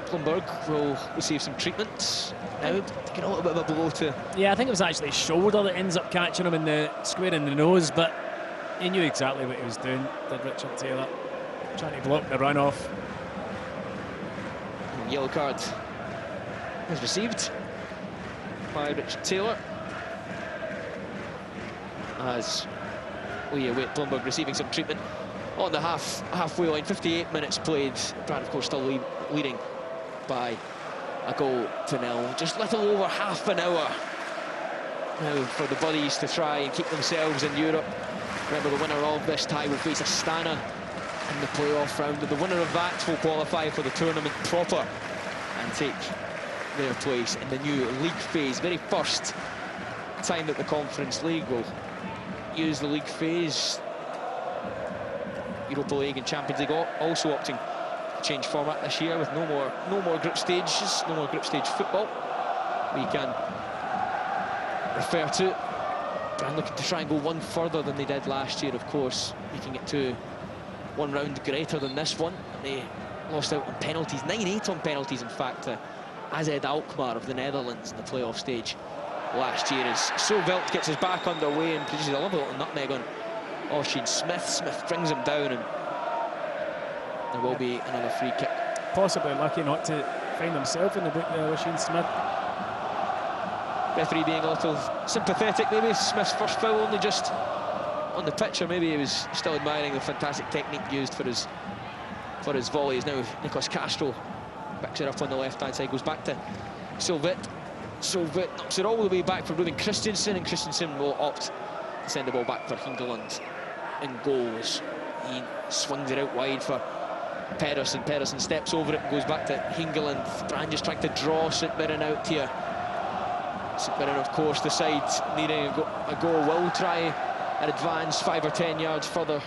Plumberg will receive some treatment. Now taking a little bit of a blow to... Yeah, I think it was actually his shoulder that ends up catching him in the square in the nose, but he knew exactly what he was doing, did Richard Taylor. Trying to block the run off. Yellow card is received by Richard Taylor as we await Plumberg receiving some treatment on the halfway line. 58 minutes played. Brann, of course, still leading by a goal to nil. Just little over half an hour now for the Buddies to try and keep themselves in Europe. Remember, the winner of this tie will face Astana in the playoff round. The winner of that will qualify for the tournament proper and take their place in the new league phase. Very first time that the Conference League will use the league phase. Europa League and Champions League also opting to change format this year with no more group stages, no more group stage football. We can refer to Brann looking to try and go one further than they did last year, of course, making it to one round greater than this one. They lost out on penalties, 9-8 on penalties, in fact, to AZ Alkmaar of the Netherlands in the playoff stage last year, as Sovelt gets his back underway and produces a lovely little nutmeg on Oisin Smith. Smith brings him down, and there will be another free kick. Possibly lucky not to find himself in the book there, Oisin Smith. Referee being a little sympathetic, maybe. Smith's first foul only just on the pitch, or maybe he was still admiring the fantastic technique used for his volleys. Now Nicolas Castro picks it up on the left-hand side, goes back to Sylvet. Sylvet knocks it all the way back for Ruben Christensen, and Christensen will opt to send the ball back for Hingeland in goals. He swings it out wide for Pedersen. Pedersen steps over it and goes back to Hingeland. Brann just trying to draw St Mirren out here. St Mirren, of course, the side needing a goal, will try and advance 5 or 10 yards further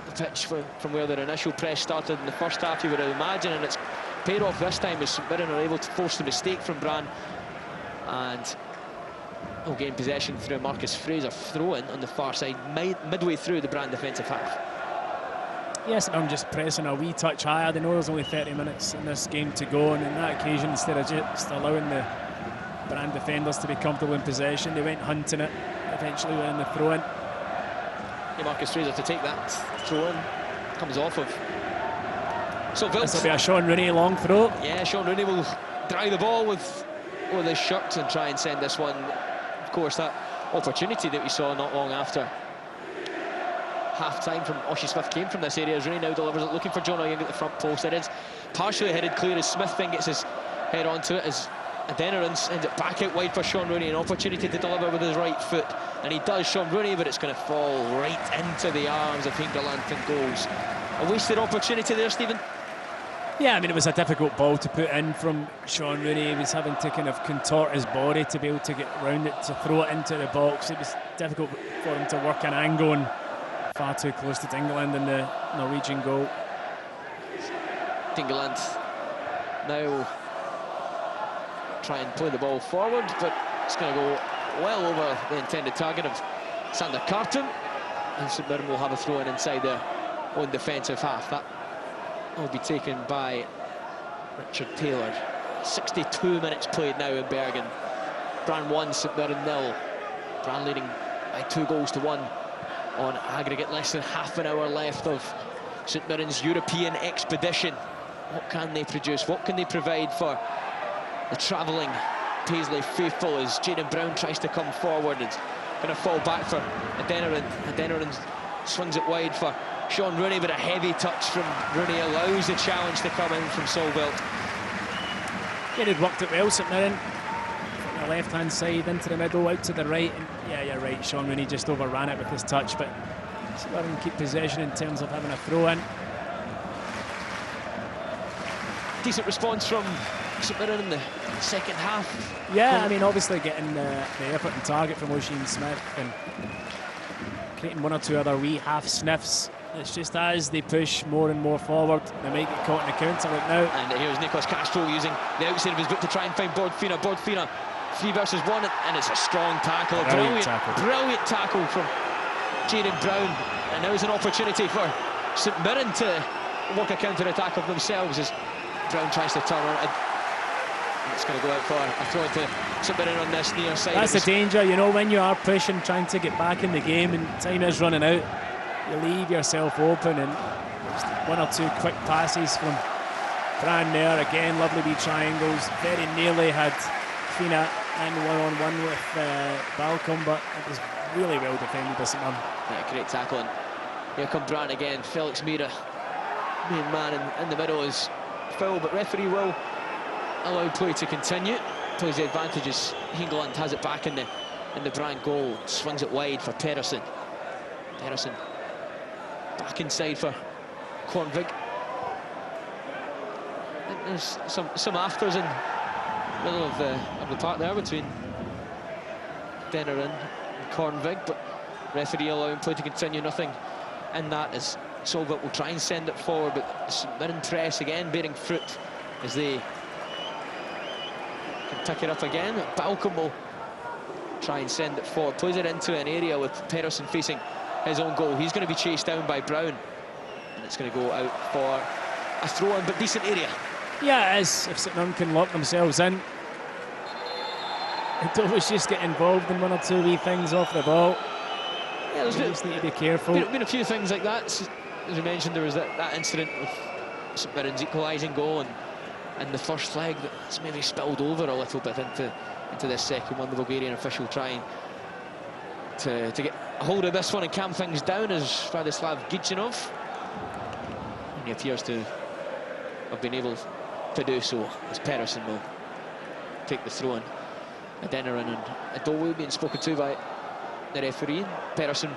the pitch from where their initial press started in the first half, you would imagine, and it's paid off this time as St Mirren are able to force the mistake from Brann and will gain possession through a Marcus Fraser throw-in on the far side midway through the Brann defensive half. Yes, I'm just pressing a wee touch higher. They know there's only 30 minutes in this game to go, and on that occasion, instead of just allowing the Brann defenders to be comfortable in possession, they went hunting it, eventually winning the throw-in. Yeah, Marcus Fraser to take that throw-in, comes off of Sylvet. This will be a Sean Rooney long throw. Yeah, Sean Rooney will dry the ball with his shirt and try and send this one. Of course, that opportunity that we saw not long after half-time from Oisin Smith came from this area, as Rooney now delivers it, looking for John O'Young at the front post. It is partially headed clear as Smith then gets his head onto it, as Adeniran sends it back out wide for Sean Rooney. An opportunity to deliver with his right foot, and he does, Sean Rooney, but it's going to fall right into the arms of Hingeland and goals. A wasted opportunity there, Stephen. Yeah, I mean, it was a difficult ball to put in from Sean Rooney. He was having to kind of contort his body to be able to get around it, to throw it into the box. It was difficult for him to work an angle, and far too close to Hingeland in the Norwegian goal. Hingeland now try and play the ball forward, but it's going to go well over the intended target of Sander Carton, and St Mirren will have a throw-in inside their own defensive half. That will be taken by Richard Taylor. 62 minutes played now in Bergen. Brann 1, St Mirren 0. Brann leading by 2-1 on aggregate. Less than half an hour left of St Mirren's European expedition. What can they produce? What can they provide for the travelling Paisley faithful as Jaden Brown tries to come forward? It's going to fall back for Adeniran. Adeniran swings it wide for Sean Rooney, but a heavy touch from Rooney allows the challenge to come in from Solvelt. Yeah, they'd worked it well, St Mirren. From the left-hand side into the middle, out to the right. And yeah, you're right, Sean Rooney just overran it with his touch, but St Mirren keep possession in terms of having a throw-in. Decent response from St Mirren in the second half. Yeah, I mean, obviously getting the effort and target from Oisin Smith and creating one or two other wee half sniffs. It's just as they push more and more forward, they might get caught in the counter right now. And here's Nicholas Castro using the outside of his boot to try and find Bordfina. Bordfina, 3 versus 1, and it's a strong tackle. Brilliant tackle from Jaden Brown. And now is an opportunity for St Mirren to work a counter-attack of themselves as Brown tries to turn on it. It's going to go out for a throw to St Mirren on this near side. That's the danger, you know, when you are pushing, trying to get back in the game and time is running out, you leave yourself open, and just 1 or 2 quick passes from Brann there. Again, lovely wee triangles. Very nearly had Fina in one-on-one with Balcom, but it was really well defended by St Mirren. Yeah, great tackling. Here come Brann again. Felix Mira, main man in the middle, is foul, but referee will allow play to continue. Plays the advantage as Hingeland has it back in the Brann goal. Swings it wide for Pedersen. Pedersen back inside for Kornvig. There's some afters in the middle of the park there between Denerin and Kornvig, but referee allowing play to continue. Nothing in that as Solvelt will try and send it forward, but St Mirren press again bearing fruit as they can pick it up again. Balcom will try and send it forward, plays it into an area with Pedersen facing his own goal. He's going to be chased down by Brown, and it's going to go out for a throw-in, but decent area. Yeah, it is, if St Mirren can lock themselves in. They always just get involved in 1 or 2 wee things off the ball. Yeah, you just need to be careful. Been a few things like that. As we mentioned, there was that incident with St Mirren's equalising goal and the first leg that's maybe spilled over a little bit into this second one. The Bulgarian official trying to get a hold of this one and calm things down is Vladislav Gichinov. And he appears to have been able to do so as Pedersen will take the throw-in. Adeniran and Adowu being spoken to by the referee. Pedersen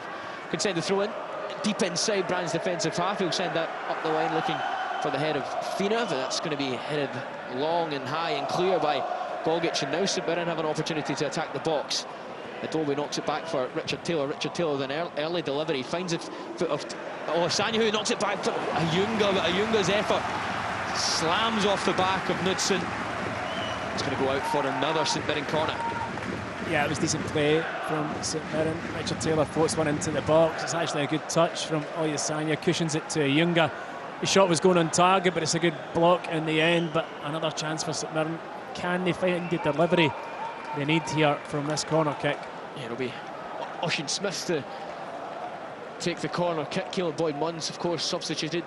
can send the throw-in deep inside Brann's defensive half. He'll send that up the line looking for the head of Fina, but that's going to be headed long and high and clear by Gogic, and now St Mirren have an opportunity to attack the box. Adowu knocks it back for Richard Taylor. Richard Taylor with an early delivery, finds a foot of Sanya, who knocks it back for Ayunga, but Ayunga's effort slams off the back of Knudsen. It's going to go out for another St Mirren corner. Yeah, it was decent play from St Mirren. Richard Taylor floats one into the box. It's actually a good touch from Oyasanya, cushions it to Ayunga. The shot was going on target, but it's a good block in the end. But another chance for St Mirren. Can they find the delivery they need here from this corner kick? Yeah, it'll be Oisin Smith to take the corner kick. Caleb Boyd-Munns, of course, substituted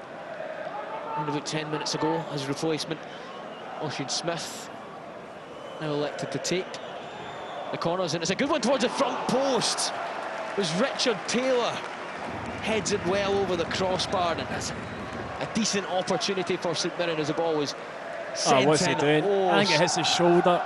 about 10 minutes ago as replacement. Oisin Smith now elected to take the corners, and it's a good one towards the front post. It was Richard Taylor, heads it well over the crossbar, and it's a decent opportunity for St Mirren as the ball was sent what's he doing? I think it hits his shoulder.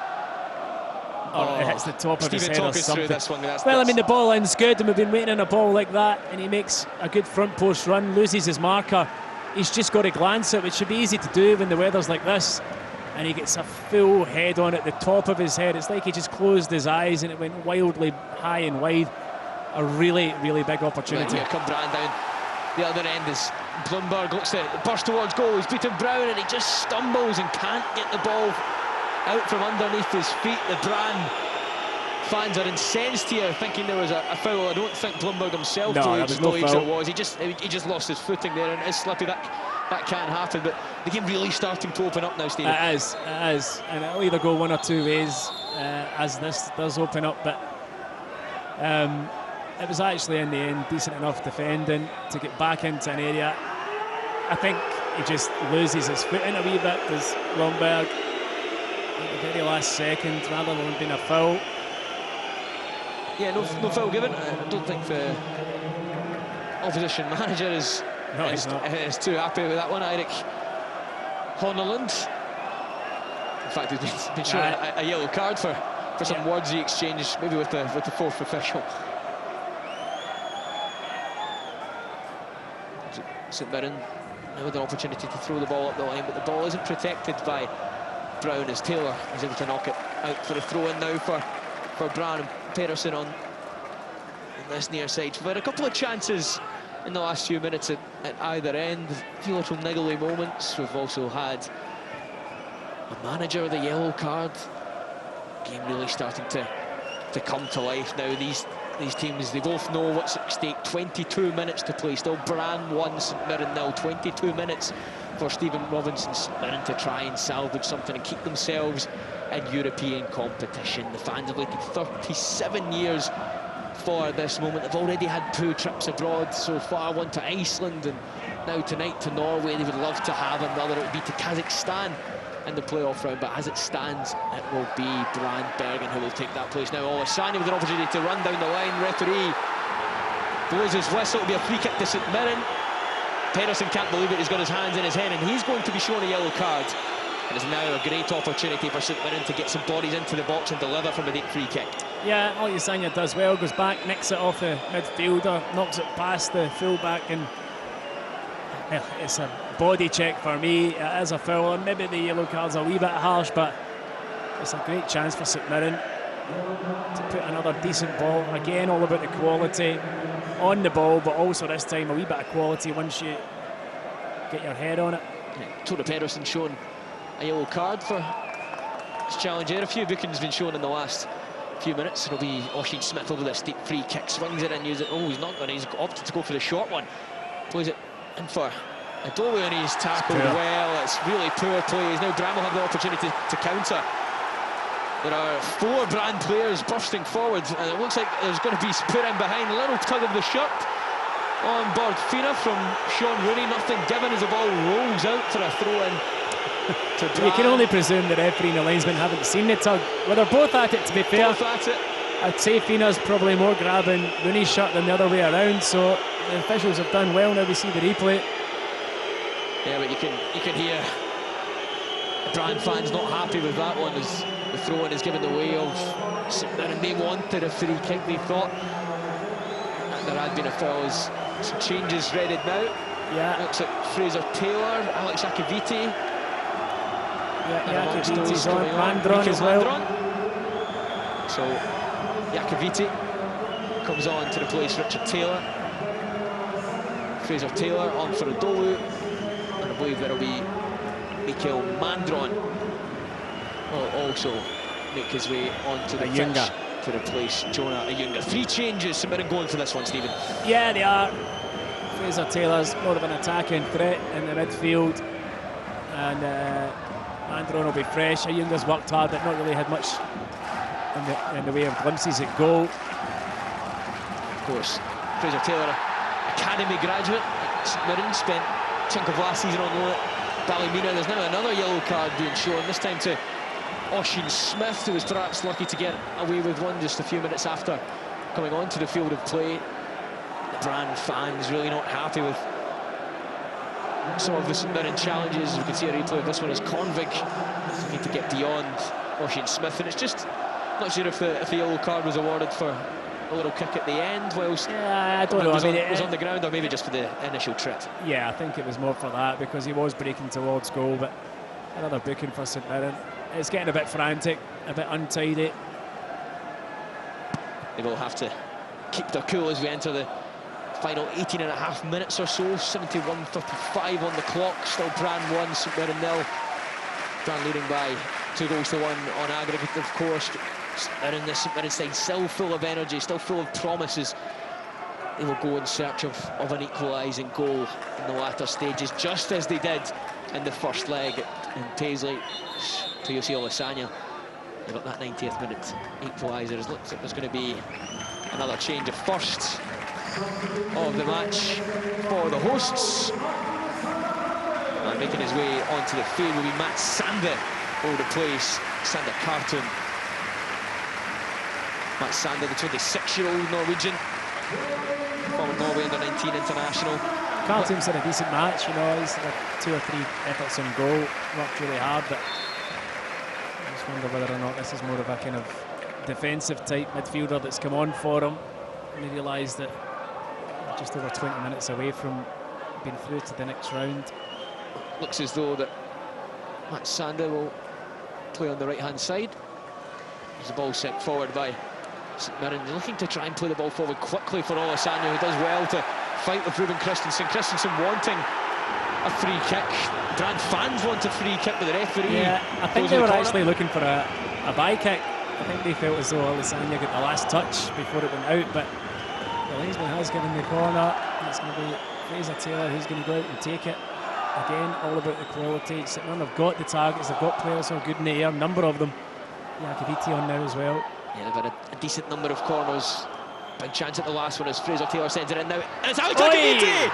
Or it hits the top of his head or something. This one. Well, I mean, the ball in's good, and we've been waiting on a ball like that, and he makes a good front post run, loses his marker. He's just got to glance it, which should be easy to do when the weather's like this. And he gets a full head on at the top of his head. It's like he just closed his eyes and it went wildly high and wide. A really, really big opportunity. Here come Brann down the other end as Blumberg looks to burst towards goal. He's beaten Brown and he just stumbles and can't get the ball out from underneath his feet. The Brann fans are incensed here, thinking there was a foul. I don't think Blumberg himself believes there was. He just lost his footing there, and it's slippy. That can't happen, but the game really starting to open up now, Stephen. It is, and it'll either go 1 or 2 ways. as this does open up, but it was actually in the end decent enough defending to get back into an area. I think he just loses his footing a wee bit, does Lomberg, at the very last second, rather than being a foul. Yeah, no foul given. I don't think the opposition manager is too happy with that one, Eirik Honneland. In fact, he's been shown a yellow card for some words he exchanged, maybe with the fourth official. St Mirren now with an opportunity to throw the ball up the line, but the ball isn't protected by Brown as Taylor is able to knock it out for a throw-in now for Brann and Pedersen on this near side. We've had a couple of chances in the last few minutes at either end, a few little niggly moments. We've also had a manager with a yellow card. Game really starting to come to life now. These teams, they both know what's at stake. 22 minutes to play still. Brann 1, St Mirren 0. 22 minutes for Stephen Robinson, St Mirren, to try and salvage something and keep themselves in European competition. The fans have waited 37 years for this moment. They've already had 2 trips abroad so far, one to Iceland and now tonight to Norway. They would love to have another. It would be to Kazakhstan in the playoff round, but as it stands, it will be Brann Bergen who will take that place. Now Olasanya with an opportunity to run down the line. Referee blows his whistle. It'll be a free kick to St Mirren. Pedersen can't believe it. He's got his hands in his head, and he's going to be shown a yellow card. It is now a great opportunity for St Mirren to get some bodies into the box and deliver from a deep free kick. Yeah, Olasanya does well, goes back, nicks it off the midfielder, knocks it past the fullback, and it's a body check for me. It is a foul, and maybe the yellow card's a wee bit harsh, but it's a great chance for St Mirren to put another decent ball. Again, all about the quality on the ball, but also this time a wee bit of quality once you get your head on it. Yeah, Tore Pedersen shown a yellow card for his challenge there. A few bookings been shown in the last few minutes. It'll be Oisin Smith over this deep free kick, swings it in, uses it. Oh, he's not going to, he's opted to go for the short one. Plays it in for Adowe, and he's tackled well. It's really poor play. Now Brann will have the opportunity to counter. There are 4 Brann players bursting forward, and it looks like there's going to be put in behind. A little tug of the shirt on board Fina from Sean Rooney. Nothing given as the ball rolls out for a throw-in to Brann. You can only presume the referee and the linesman haven't seen the tug. Well, they're both at it, to be fair. Both at it. I'd say Fina's probably more grabbing Rooney's shirt than the other way around, so the officials have done well. Now we see the replay. Yeah, but you can hear the Brann fans not happy with that one as the throw-in is given the way of St Mirren. They wanted a free kick. They thought that there had been a foul. Some changes readied now. Yeah. Looks like Fraser Taylor, Alex Akaviti. Yeah, Akaviti's on. Mandron as well. So Akaviti comes on to replace Richard Taylor. Fraser Taylor on for Adowe. And I believe there'll be Mikael Mandron will also make his way onto the pitch to replace Jonah Ayunga. 3 changes, St Mirren going for this one, Stephen. Yeah, they are. Fraser Taylor's more of an attacking threat in the midfield, and Mandron will be fresh. Ayunga's worked hard, but not really had much in the way of glimpses at goal. Of course, Fraser Taylor, academy graduate at St Mirren, spent a chunk of last season on loan at Ballymena. There's now another yellow card being shown, this time to Oisin Smith, who was perhaps lucky to get away with one just a few minutes after coming onto the field of play. The Brann fans really not happy with some of the St Mirren challenges. We can see a replay of this one as Convig looking to get beyond Oisin Smith, and it's just not sure if the yellow card was awarded for a little kick at the end whilst I don't know. was on the ground, or maybe just for the initial trip. Yeah, I think it was more for that, because he was breaking towards goal, but another booking for St Mirren. It's getting a bit frantic, a bit untidy. They will have to keep their cool as we enter the final 18.5 minutes or so. 71:35 on the clock. Still Brann 1, St Mirren 0. Brann leading by 2-1 on aggregate, of course. The St Mirren side still full of energy, still full of promises. They will go in search of an equalising goal in the latter stages, just as they did in the first leg in Paisley. To Yossi Olasanya They got that 90th minute equaliser. It looks like there's going to be another change of first of the match for the hosts. And making his way onto the field will be Matt Sander, will replace Sander Carton. Matt Sander, the 26-year-old Norwegian, former Norway under-19 international. Carton's had a decent match, you know, he's had 2 or 3 efforts on goal, worked really hard, but I just wonder whether or not this is more of a kind of defensive type midfielder that's come on for him, and he realised that we're just over 20 minutes away from being through to the next round. Looks as though that Matt Sander will play on the right-hand side. There's the ball sent forward by St Mirren, looking to try and play the ball forward quickly for Olasanya, who does well to fight with Ruben Christensen. Christensen wanting a free kick. Brann fans want a free kick, but the referee... Yeah, I think they were actually looking for a bye kick. I think they felt as though Olasanya got the last touch before it went out, but the linesman has given the corner, and it's going to be Fraser Taylor who's going to go out and take it. Again, all about the quality. St Mirren have got the targets, they've got players who are good in the air, a number of them. Yakaviti on now as well. Yeah, they've had a decent number of corners. Big chance at the last one as Fraser Taylor sends it in now. And it's Alex Yakaviti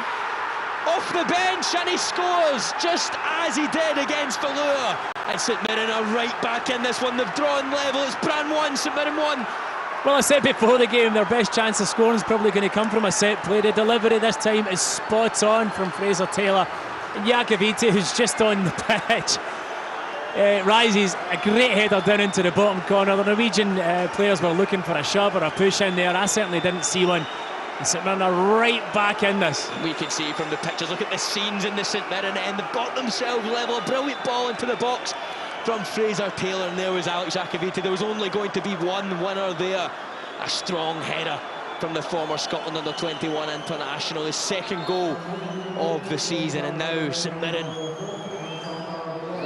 off the bench, and he scores just as he did against Valur. And St Mirren are right back in this one. They've drawn level. It's Brann 1, St Mirren 1. Well, I said before the game, their best chance of scoring is probably going to come from a set play. The delivery this time is spot on from Fraser Taylor. And Yakaviti, who's just on the pitch, rises a great header down into the bottom corner. The Norwegian players were looking for a shove or a push in there. I certainly didn't see one. And St Mirren are right back in this. We can see from the pictures, look at the scenes in the St Mirren end. They've got themselves level. A brilliant ball into the box from Fraser Taylor, and there was Alex Yakaviti. There was only going to be one winner there. A strong header from the former Scotland under-21 international, his second goal of the season. And now St Mirren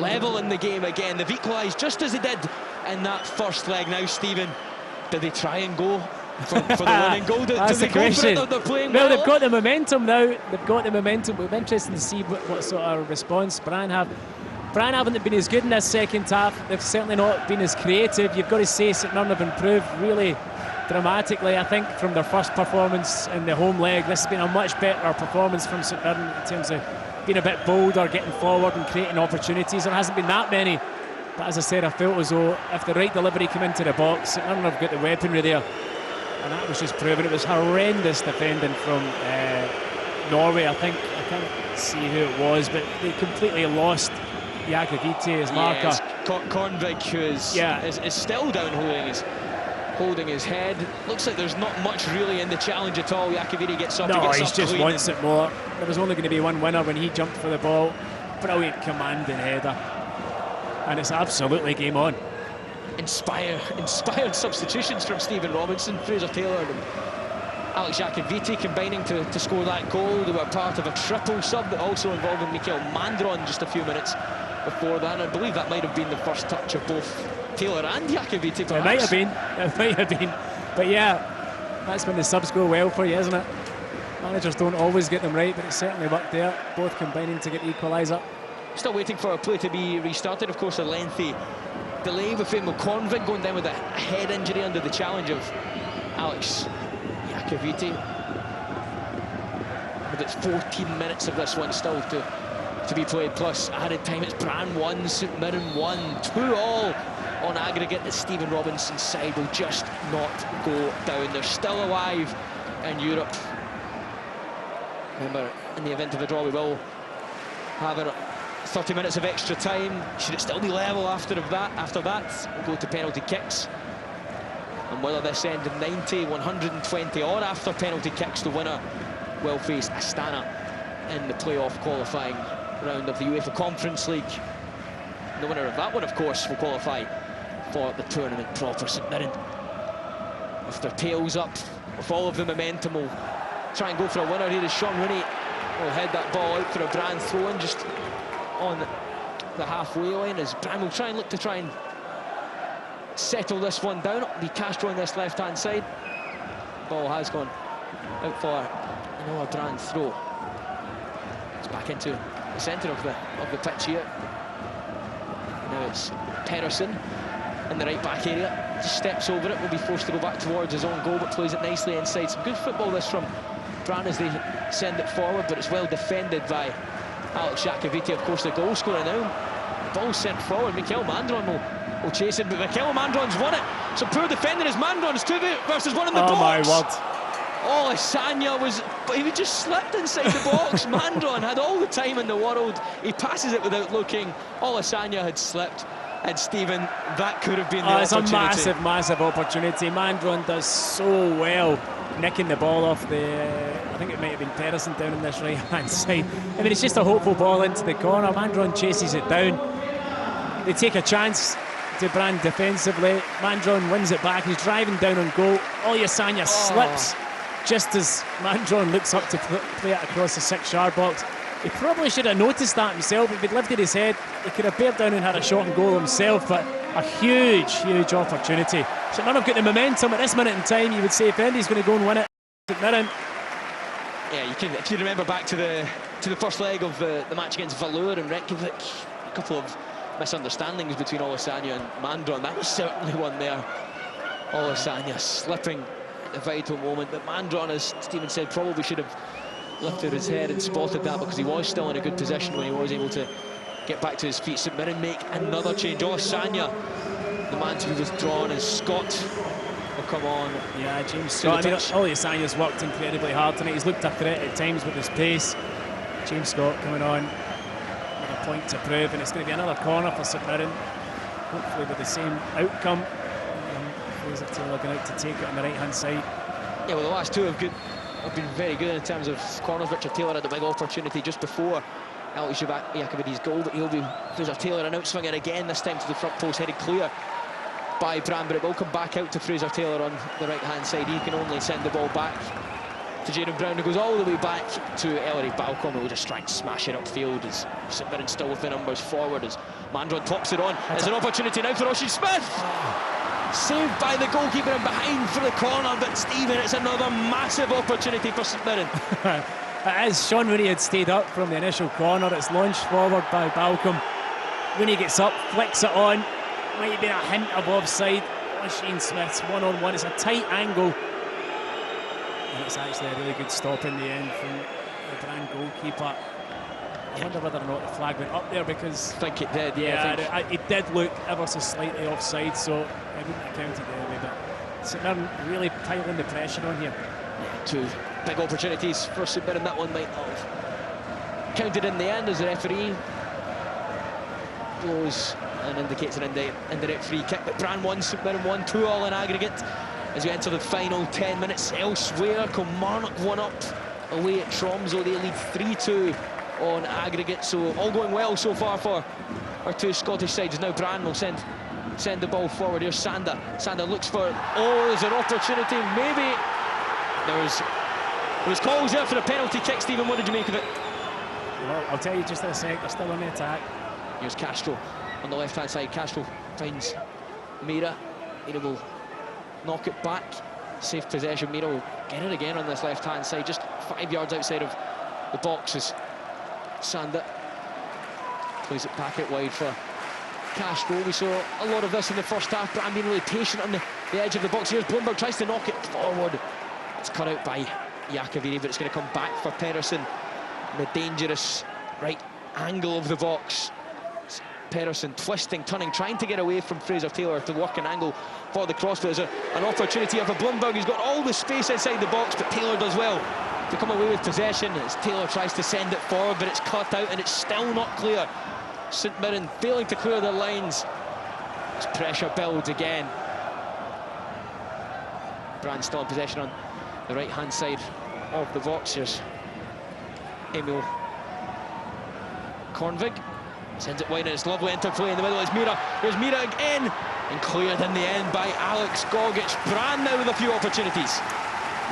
level in the game again. They've equalised just as they did in that first leg. Now, Stephen, do they try and go for the winning goal? That's the question. They're playing well. They've got the momentum now. They've got the momentum. We're interested to see what sort of response Brann have. Brann haven't been as good in this second half. They've certainly not been as creative. You've got to say St Mirren have improved really dramatically, I think, from their first performance in the home leg. This has been a much better performance from St Mirren in terms of being a bit bolder, getting forward and creating opportunities. There hasn't been that many, but as I said, I felt as though if the right delivery came into the box, St Mirren have got the weaponry there, and that was just proven. It was horrendous defending from Norway. I think, I can't see who it was, but they completely lost Yakaviti as marker. Kornvig, who is still down holding his head. Looks like there's not much really in the challenge at all. Yakaviti gets up. No, he just wants it more. There was only going to be one winner when he jumped for the ball. Brilliant commanding header, and it's absolutely game on. Inspired substitutions from Stephen Robinson, Fraser Taylor and Alex Yakaviti combining to score that goal. They were part of a triple sub that also involved Mikael Mandron just a few minutes before that. And I believe that might have been the first touch of both Taylor and Yakaviti, perhaps. It might have been. But yeah, that's when the subs go well for you, isn't it? Managers don't always get them right, but it certainly worked there. Both combining to get the equaliser. Still waiting for a play to be restarted. Of course, a lengthy delay with Emil Kornvig going down with a head injury under the challenge of Alex Yakaviti. But it's 14 minutes of this one still to be played, plus added time. It's Brann 1, St Mirren 1, 2-all on aggregate. The Stephen Robinson side will just not go down. They're still alive in Europe. Remember, in the event of a draw, we will have 30 minutes of extra time. Should it still be level after that, we'll go to penalty kicks. And whether this end in 90, 120, or after penalty kicks, the winner will face Astana in the playoff qualifying round of the UEFA Conference League. The winner of that one, of course, will qualify for the tournament proper. St Mirren, with their tails up, with all of the momentum, will try and go for a winner here. As Sean Rooney will head that ball out for a Brann throw-in just on the halfway line, as Brann will look to try and settle this one down. It'll be Castro on this left-hand side. Ball has gone out for another Brann throw. It's back into the centre of the pitch here. Now it's Pedersen in the right back area. Just steps over it, will be forced to go back towards his own goal, but plays it nicely inside. Some good football this from Brann as they send it forward, but it's well defended by Alex Jakaviti, of course, the goal scorer now. Ball sent forward. Mikel Mandron will chase it, but Mikel Mandron's won it. Some poor defending as Mandron's 2 versus 1 in the box. Oh my word. Oh, Asanya he just slipped inside the box. Mandron had all the time in the world. He passes it without looking. All Asanya had slipped. And Stephen, that could have been the opportunity. It's a massive opportunity. Mandron does so well nicking the ball off I think it might have been Patterson down on this right-hand side. I mean, it's just a hopeful ball into the corner. Mandron chases it down. They take a chance to Brann defensively. Mandron wins it back. He's driving down on goal. Asanya slips just as Mandron looks up to play it across the 6-yard box. He probably should have noticed that himself. If he'd lifted his head, he could have bared down and had a shot on goal himself, but a huge, huge opportunity. St Mirren have got the momentum at this minute in time. You would say if anybody's going to go and win it, St Mirren. Yeah, if you remember back to the first leg of the match against Valur and Reykjavik, a couple of misunderstandings between Asanya and Mandron. That was certainly one there. Asanya slipping at the vital moment, but Mandron, as Stephen said, probably should have lifted his head and spotted that, because he was still in a good position when he was able to get back to his feet. St Mirren make another change. Asanya, the man to be withdrawn, as Scott will come on. Yeah, James Scott. Asanya's worked incredibly hard tonight. He's looked a threat at times with his pace. James Scott coming on with a point to prove, and it's going to be another corner for St Mirren, hopefully with the same outcome. Fraser Taylor going out to take it on the right-hand side. Yeah, well, the last two have been very good in terms of corners. Richard Taylor had a big opportunity just before Alex Jakovidi's goal, but he'll be Fraser Taylor, an outswinger again, this time to the front post, headed clear by Brann, but it will come back out to Fraser Taylor on the right-hand side. He can only send the ball back to Jaden Brown, who goes all the way back to Ellery Balcom, who will just try and smash it upfield as St Mirren still with the numbers forward as Mandron tops it on. There's an opportunity now for Oisin Smith. Saved by the goalkeeper and behind for the corner, but Stephen, it's another massive opportunity for St Mirren. As Sean Rooney had stayed up from the initial corner, it's launched forward by Balcom. Rooney gets up, flicks it on, might have been a hint of offside. Oisin Smith's one-on-one, it's a tight angle, and it's actually a really good stop in the end from the Brann goalkeeper. I wonder whether or not the flag went up there, because I think it did, it did look ever so slightly offside, so I wouldn't have counted anyway. But St Mirren really piling the pressure on here. Yeah, two big opportunities for St Mirren. That one might not have counted in the end, as the referee blows and indicates an indirect free kick. But Brann 1, St Mirren 1, 2-2 in aggregate as we enter the final 10 minutes. Elsewhere, Kilmarnock 1 up away at Tromsø. They lead 3-2 on aggregate, so all going well so far for our two Scottish sides. Now Brann will send the ball forward. Here's Sander. Sander looks for, there's an opportunity, maybe. There was calls there for a penalty kick. Stephen, what did you make of it? Well, I'll tell you just in a sec, they're still on the attack. Here's Castro on the left-hand side. Castro finds Mira. Mira will knock it back. Safe possession. Mira will get it again on this left-hand side, just 5 yards outside of the boxes. Sander plays it back out wide for Castro. We saw a lot of this in the first half. Brann being really patient on the edge of the box. Here's Blumberg, tries to knock it forward. It's cut out by Jakaviti, but it's going to come back for Pedersen in the dangerous right angle of the box. It's Pedersen twisting, turning, trying to get away from Fraser Taylor to work an angle for the cross. But there's an opportunity for Blumberg. He's got all the space inside the box, but Taylor does well to come away with possession as Taylor tries to send it forward, but it's cut out and it's still not clear. St Mirren failing to clear their lines as pressure builds again. Brann still in possession on the right-hand side of the box. Here's Emil Kornvig, sends it wide and it's lovely interplay in the middle. It's Mira. Here's Mira again, and cleared in the end by Alex Gogic. Brann now with a few opportunities.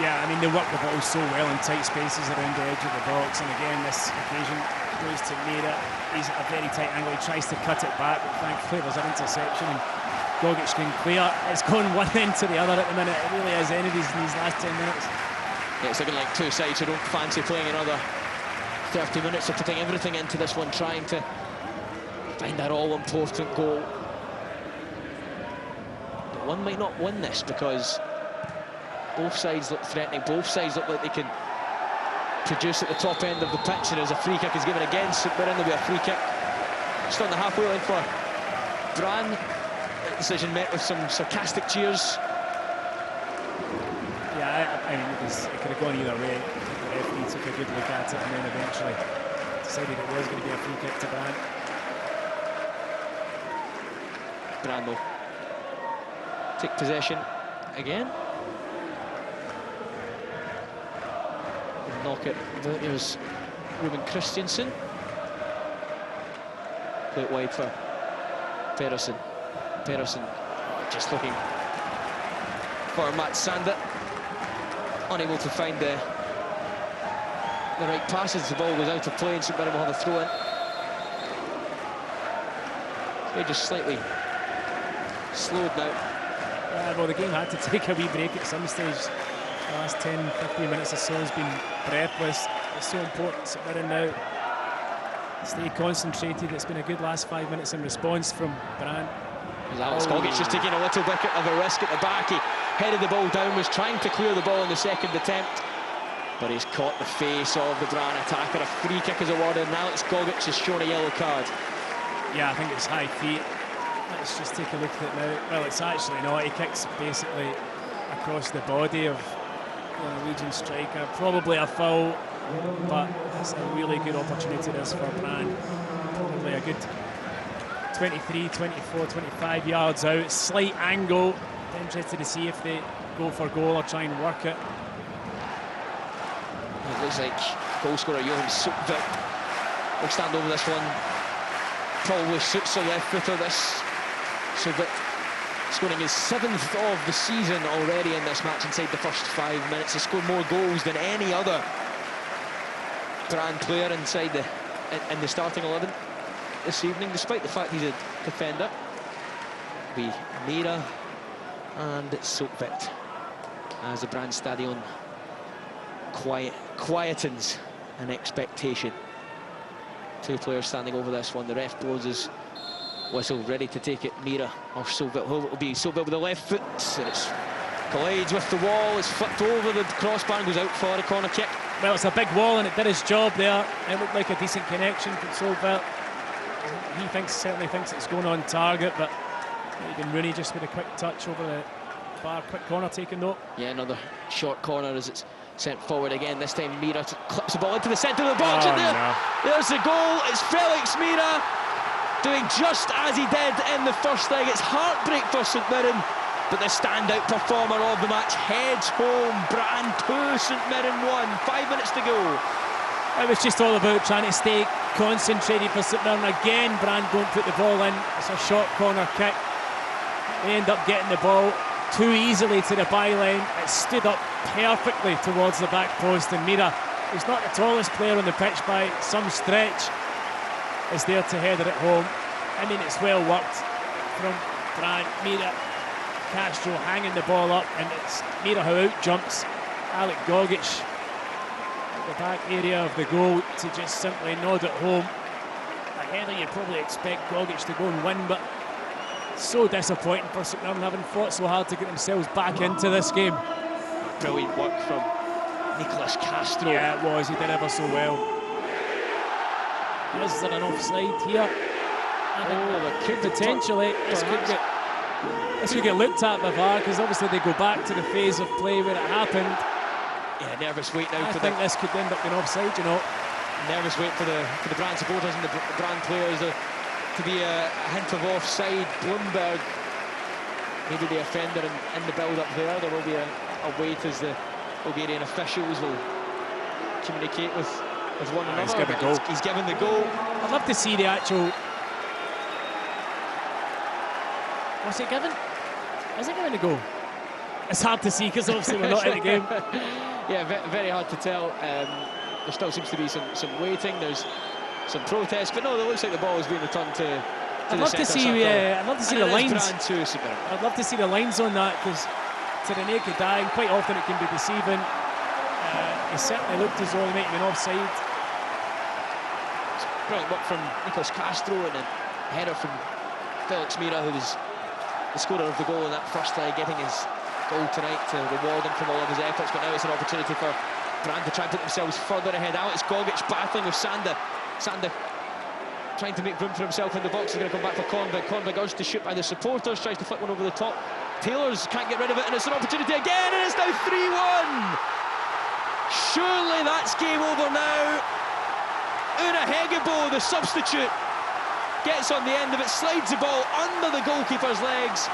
Yeah, I mean, they work the ball so well in tight spaces around the edge of the box, and again, this occasion goes to Mira. He's at a very tight angle, he tries to cut it back, but thankfully there's an interception, and Gogic can clear. It's going one end to the other at the minute. It really is anybody's in these last 10 minutes. Yeah, it's looking like two sides who don't fancy playing another 30 minutes of putting everything into this one, trying to find that all-important goal. one might not win this because both sides look threatening, both sides look like they can produce at the top end of the pitch, and as a free kick is given against St Mirren, there'll be a free kick just on the halfway line for Brann. That decision met with some sarcastic cheers. Yeah, I mean, it could have gone either way. The referee took a good look at it and then eventually decided it was going to be a free kick to Brann. Brann will take possession again. Knock it. There's Ruben Christiansen. Play it wide for Persson. Persson just looking for Matt Sander. Unable to find the right passes. The ball goes out of play and St Mirren will have a throw in. They're just slightly slowed now. Well, the game had to take a wee break at some stage. The last 10-15 minutes or so has been breathless. It's so important St Mirren now stay concentrated. It's been a good last 5 minutes in response from Brann. Alex Gogic just taking a little bit of a risk at the back. He headed the ball down, was trying to clear the ball in the second attempt, but he's caught the face of the Brann attacker. A free kick is awarded, and Alex Gogic has shown a yellow card. Yeah, I think it's high feet. Let's just take a look at it now. Well, it's actually not. He kicks basically across the body of the Norwegian striker. Probably a foul, but it's a really good opportunity this for Brann. Probably a good 23, 24, 25 yards out. Slight angle. Interested to see if they go for goal or try and work it. It looks like goal scorer Johan Sukvik will stand over this one. Probably suits the left footer, this. Sukvik scoring his 7th of the season already in this match inside the first 5 minutes. He scored more goals than any other Brann player inside in the starting 11 this evening, despite the fact he's a defender. It'll be Mirren and Sukvik as the Brann Stadion quietens an expectation. Two players standing over this one. The ref blows his whistle, ready to take it. Mirren or Sukvik. It will be Sukvik with the left foot, and it collides with the wall. It's flipped over the crossbar and goes out for a corner kick. Well, it's a big wall and it did is job there. It looked like a decent connection from Sukvik. He certainly thinks it's going on target, but even Rooney just with a quick touch over the bar. Quick corner taken though. Yeah, another short corner as it's sent forward again. This time Mirren clips the ball into the centre of the box, and there's the goal. It's Felix Mirren doing just as he did in the first leg. It's heartbreak for St Mirren, but the standout performer of the match heads home. Brann 2, St Mirren 1. 5 minutes to go. It was just all about trying to stay concentrated for St Mirren. Again, Brann don't put the ball in. It's a short corner kick. They end up getting the ball too easily to the byline. It stood up perfectly towards the back post, and Mirren, who's not the tallest player on the pitch by some stretch, is there to header it home. I mean, it's well worked from Brann. Mirren, Castro hanging the ball up, and it's Mirren who out jumps Alex Gogic at the back area of the goal to just simply nod it home. A header you'd probably expect Gogic to go and win, but so disappointing for St Mirren, having fought so hard to get themselves back into this game. Brilliant work from Nicolas Castro. Yeah, it was. He did ever so well. Is there an offside here? There could potentially. This could get looked at by VAR, because obviously they go back to the phase of play where it happened. Yeah, nervous wait now. I think this could end up being offside, you know. Nervous wait for the Brann supporters and the Brann players. To be a hint of offside. Bloomberg, maybe the offender in the build-up there. There will be a wait as the Bulgarian officials will communicate with one another. He's given the goal. He's given the goal. I'd love to see the actual... What's it given? Is it given the goal? It's hard to see because obviously we're not in the game. Yeah, very hard to tell. There still seems to be some waiting. There's some protests, but no, it looks like the ball is being returned to I'd love to see the lines. I'd love to see the lines on that, because to the naked eye, quite often it can be deceiving. He certainly looked as though he might have been offside. Brilliant work from Nicolas Castro, and a header from Felix Mirren, who was the scorer of the goal in that first leg, getting his goal tonight to reward him from all of his efforts. But now it's an opportunity for Brann to try and put themselves further ahead. Alex Gogic battling with Sander. Sander trying to make room for himself in the box. He's going to come back for Kornberg. Kornberg urged to shoot by the supporters, tries to flick one over the top. Taylors can't get rid of it, and it's an opportunity again, and it's now 3-1. Surely that's game over now. Una Hegebo, the substitute, gets on the end of it, slides the ball under the goalkeeper's legs.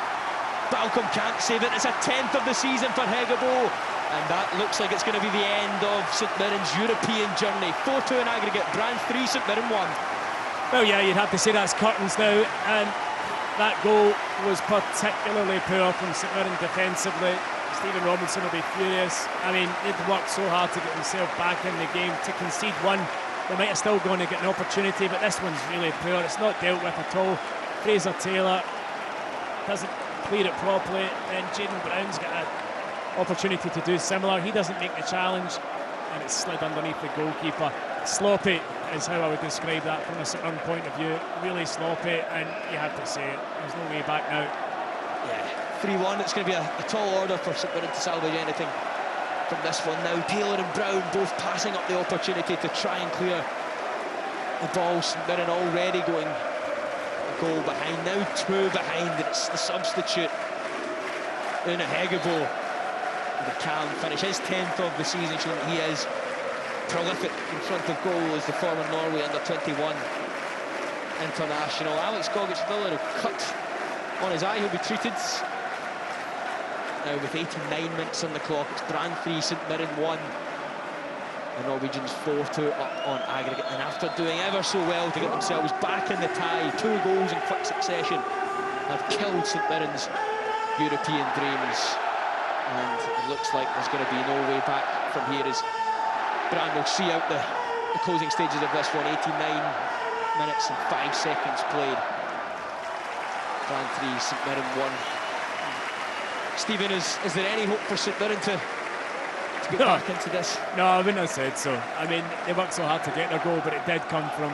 Balcom can't save it. It's a 10th of the season for Hegebo, and that looks like it's going to be the end of St Mirren's European journey. 4-2 in aggregate, Brann 3, St Mirren 1. Well, yeah, you'd have to say that's curtains now, and that goal was particularly poor from St Mirren defensively. Stephen Robinson will be furious. I mean, they'd worked so hard to get themselves back in the game. To concede one, they might have still gone to get an opportunity, but this one's really poor. It's not dealt with at all. Fraser Taylor doesn't clear it properly, then Jaden Brown's got an opportunity to do similar. He doesn't make the challenge, and it's slid underneath the goalkeeper. Sloppy is how I would describe that from a St Mirren point of view. Really sloppy, and you have to say it. There's no way back now. Yeah, 3-1. It's going to be a tall order for St Mirren to salvage anything from this one now. Taylor and Brown both passing up the opportunity to try and clear the ball. St Mirren already going a goal behind, now 2 behind. It's the substitute, Una Hegebo, with a calm finish. His 10th of the season, showing that he is prolific in front of goal as the former Norway under-21 international. Alex Gogic with a little cut on his eye. He'll be treated. Now with 89 minutes on the clock, it's Brann 3, St Mirren 1. The Norwegians 4-2 up on aggregate, and after doing ever so well to get themselves back in the tie, 2 goals in quick succession have killed St Mirren's European dreams. And it looks like there's going to be no way back from here as Brann will see out the closing stages of this one. 89 minutes and 5 seconds played. Brann 3, St Mirren 1. Stephen, is there any hope for St Mirren to get back into this? No, I wouldn't have said so. I mean, they worked so hard to get their goal, but it did come from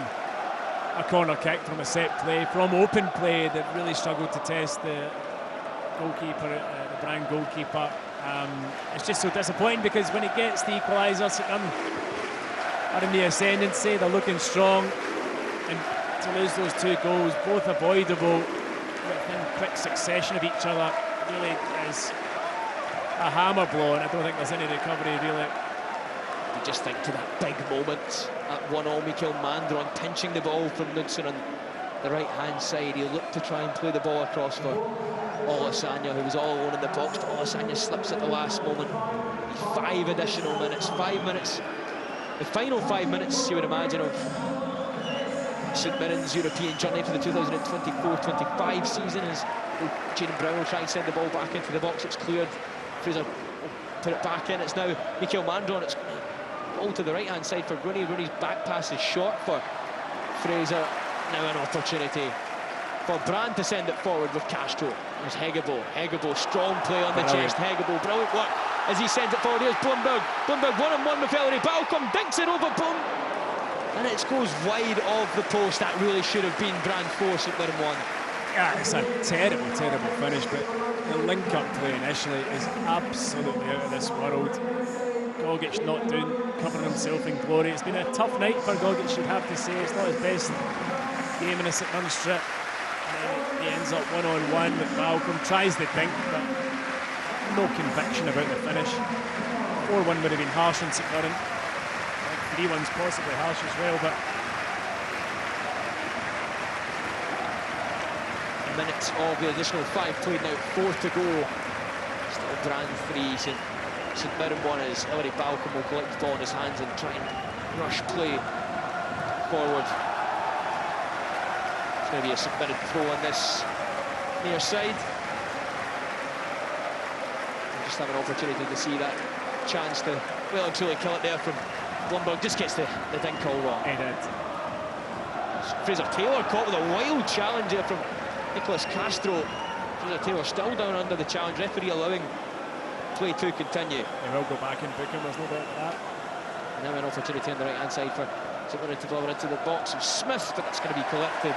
a corner kick, from a set play, from open play that really struggled to test the goalkeeper, the Brann goalkeeper. It's just so disappointing because when it gets the equaliser, St Mirren are in the ascendancy, they're looking strong, and to lose those 2 goals, both avoidable within quick succession of each other, really is a hammer blow, and I don't think there's any recovery really. You just think to that big moment at 1-0, Mikael Mandron pinching the ball from Knudsen on the right-hand side. He'll look to try and play the ball across for Olasanya, who was all alone in the box, but Olasanya slips at the last moment. 5 additional minutes, 5 minutes. The final 5 minutes, you would imagine, of St Mirren's European journey for the 2024-25 season, as Jaden Brown will try and send the ball back into the box. It's cleared. Fraser will put it back in. It's now Mikael Mandron. It's all to the right-hand side for Rooney. Rooney's back pass is short for Fraser. Now an opportunity for Brann to send it forward with Castro. There's Hegebo. Hegebo, strong play on the chest. Hegebo, brilliant work as he sends it forward. Here's Blumberg. Blumberg 1-on-1 with Ellery. Balcom dinks it over Blum, and it goes wide of the post. That really should have been Brann 4, St Mirren 1. Yeah, it's a terrible, terrible finish, but the link-up play initially is absolutely out of this world. Gogic not doing, covering himself in glory. It's been a tough night for Gogic, you'd have to say. It's not his best game in a St Mirren strip. He ends up 1-on-1 with Malcolm, tries the dink, but no conviction about the finish. 4-1 would have been harsh on St Mirren. 3-1's possibly harsh as well, but minutes of the additional 5 played now, 4 to go. Still Brann 3, St Mirren 1 as Ellery Balcom will collect the ball in his hands and try and rush play forward. It's going to be a St Mirren throw on this near side. We'll just have an opportunity to see that chance to well and truly kill it there from Blumberg. Just gets the dink all wrong. He did. Fraser Taylor caught with a wild challenge here from Nicholas Castro. Fraser Taylor still down under the challenge. Referee allowing play to continue. They will go back and book him, there's no doubt about that. And now an opportunity on the right-hand side for St Mirren to deliver into the box of Smith, but that's going to be collected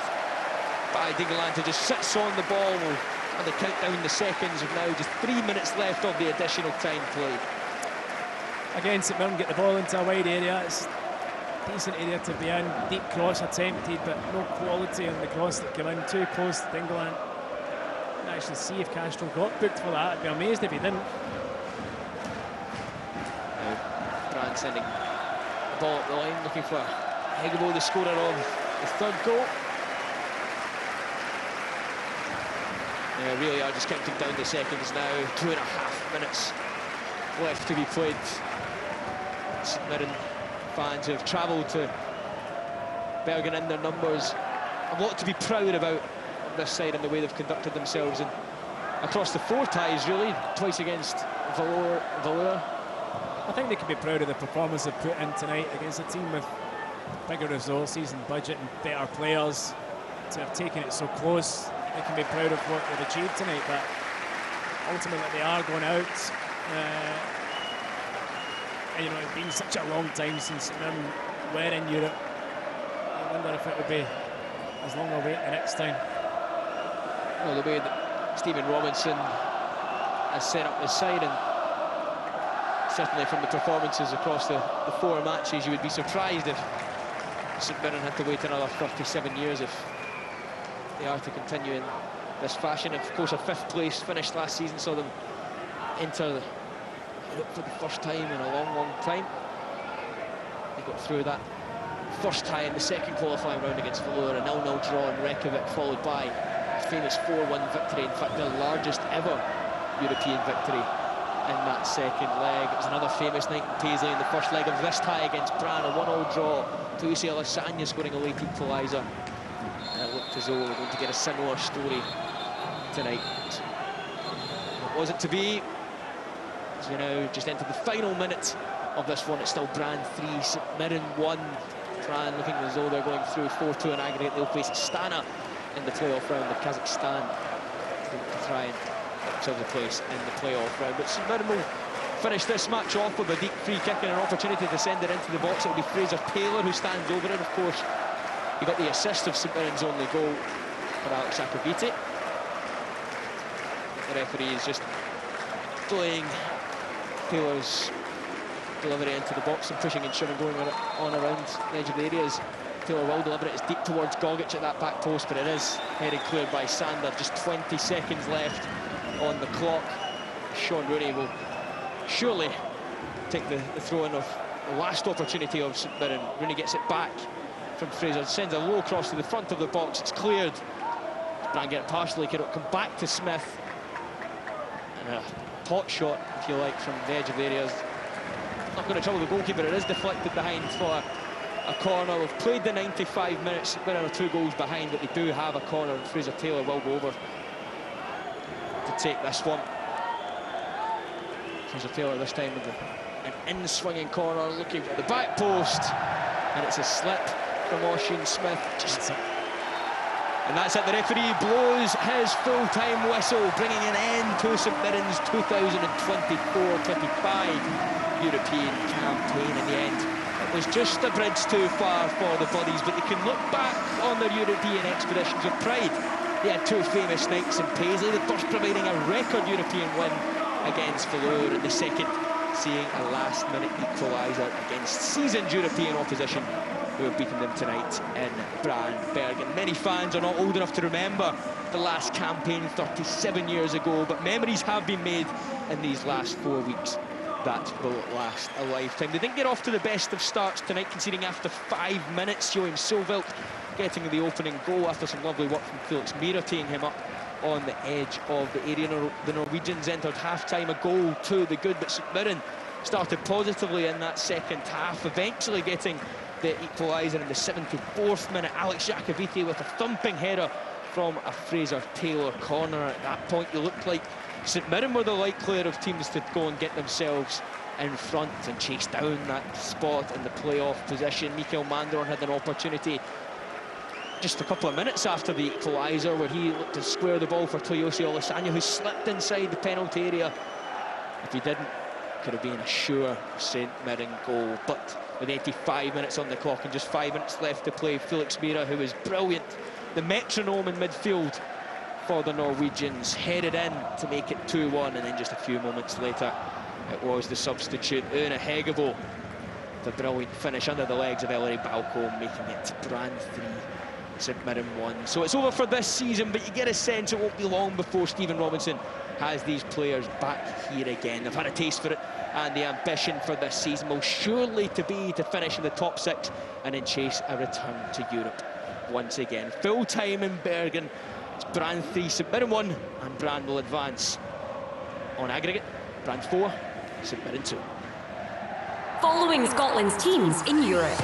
by Dingaland, who just sits on the ball. Will And they count down the seconds of now just 3 minutes left of the additional time played. Again, St Mirren get the ball into a wide area. It's a decent area to be in. Deep cross attempted, but no quality on the cross that came in. Too close to Dingaland. Can actually see if Castro got booked for that. I'd be amazed if he didn't. Brann sending the ball up the line, looking for Hegebo, the scorer of the third goal. Yeah, really are just counting down the seconds now. 2.5 minutes left to be played. St Mirren fans who have travelled to Bergen in their numbers. A lot to be proud about on this side and the way they've conducted themselves. And across the 4 ties, really, twice against Valur. I think they can be proud of the performance they've put in tonight against a team with bigger resources and budget and better players. To have taken it so close, they can be proud of what they've achieved tonight, but ultimately they are going out. You know, it's been such a long time since Mirren were in Europe. I wonder if it would be as long a wait the next time. Well, the way that Stephen Robinson has set up his side, and certainly from the performances across the 4 matches, you would be surprised if St Mirren had to wait another 37 years if they are to continue in this fashion. Of course, a 5th place finish last season saw them enter Europe for the first time in a long time. They got through that first tie in the second qualifying round against Valur, a 0-0 draw in Reykjavik, followed by a famous 4-1 victory, in fact their largest ever European victory in that second leg. It was another famous night in Paisley in the first leg of this tie against Brann, a 1-0 draw. Tuisi Alasanya scoring a late equaliser. And it looked as though we were going to get a similar story tonight. It wasn't to be. As we now just entered the final minute of this one, it's still Brann 3, St Mirren 1. Brann looking as though they're going through 4-2 in aggregate. They'll face Astana in the playoff round of Kazakhstan to try and get themselves a place in the playoff round. But St Mirren will finish this match off with a deep free kick and an opportunity to send it into the box. It'll be Fraser Taylor who stands over it. Of course, he got the assist of St Mirren's only goal for Alex Akaviti. The referee is just playing Taylor's delivery into the box and pushing and shoving going on around the edge of the areas. Taylor will deliver it. It's deep towards Gogic at that back post, but it is headed cleared by Sander. Just 20 seconds left on the clock. Sean Rooney will surely take the throw-in of the last opportunity of St Mirren. Rooney gets it back from Fraser, sends a low cross to the front of the box. It's cleared. Brann get it partially. It'll come back to Smith. And a pot shot, if you like, from the edge of the areas. Not going to trouble the goalkeeper. It is deflected behind for a corner. We've played the 95 minutes. Mirren are 2 goals behind, but they do have a corner, and Fraser Taylor will go over to take this one. Fraser Taylor this time with an in-swinging corner, looking for the back post, and it's a slip from Oisin Smith. And that's it. The referee blows his full-time whistle, bringing an end to St Mirren's 2024-25 European campaign. In the end, it was just a bridge too far for the Buddies, but they can look back on their European expeditions with pride. They had 2 famous nights in Paisley, the first providing a record European win against Valur, and the second seeing a last-minute equaliser against seasoned European opposition who have beaten them tonight in Brann, Bergen. Many fans are not old enough to remember the last campaign 37 years ago, but memories have been made in these last 4 weeks that will last a lifetime. They didn't get off to the best of starts tonight, conceding after 5 minutes. Joachim Sylvelt getting the opening goal after some lovely work from Felix Mira, teeing him up on the edge of the area. The Norwegians entered half-time a goal to the good, but St Mirren started positively in that second half, eventually getting the equaliser in the 74th minute. Alex Jakaviti with a thumping header from a Fraser Taylor corner. At that point, you looked like St Mirren were the likelier of teams to go and get themselves in front and chase down that spot in the playoff position. Mikael Manderon had an opportunity just a couple of minutes after the equaliser, where he looked to square the ball for Toyosi Olasanya, who slipped inside the penalty area. If he didn't, could have been a sure St Mirren goal. But with 85 minutes on the clock and just 5 minutes left to play, Felix Mira, who was brilliant, the metronome in midfield for the Norwegians, headed in to make it 2-1, and then just a few moments later it was the substitute Una Hegevo, the brilliant finish under the legs of Ellery Balco, making it Brann 3, St Mirren 1. So it's over for this season, but you get a sense it won't be long before Stephen Robinson has these players back here again. They've had a taste for it, and the ambition for this season will surely be to finish in the top 6 and then chase a return to Europe once again. Full time in Bergen. It's Brann 3, St Mirren 1, and Brann will advance on aggregate. Brann 4, St Mirren 2. Following Scotland's teams in Europe.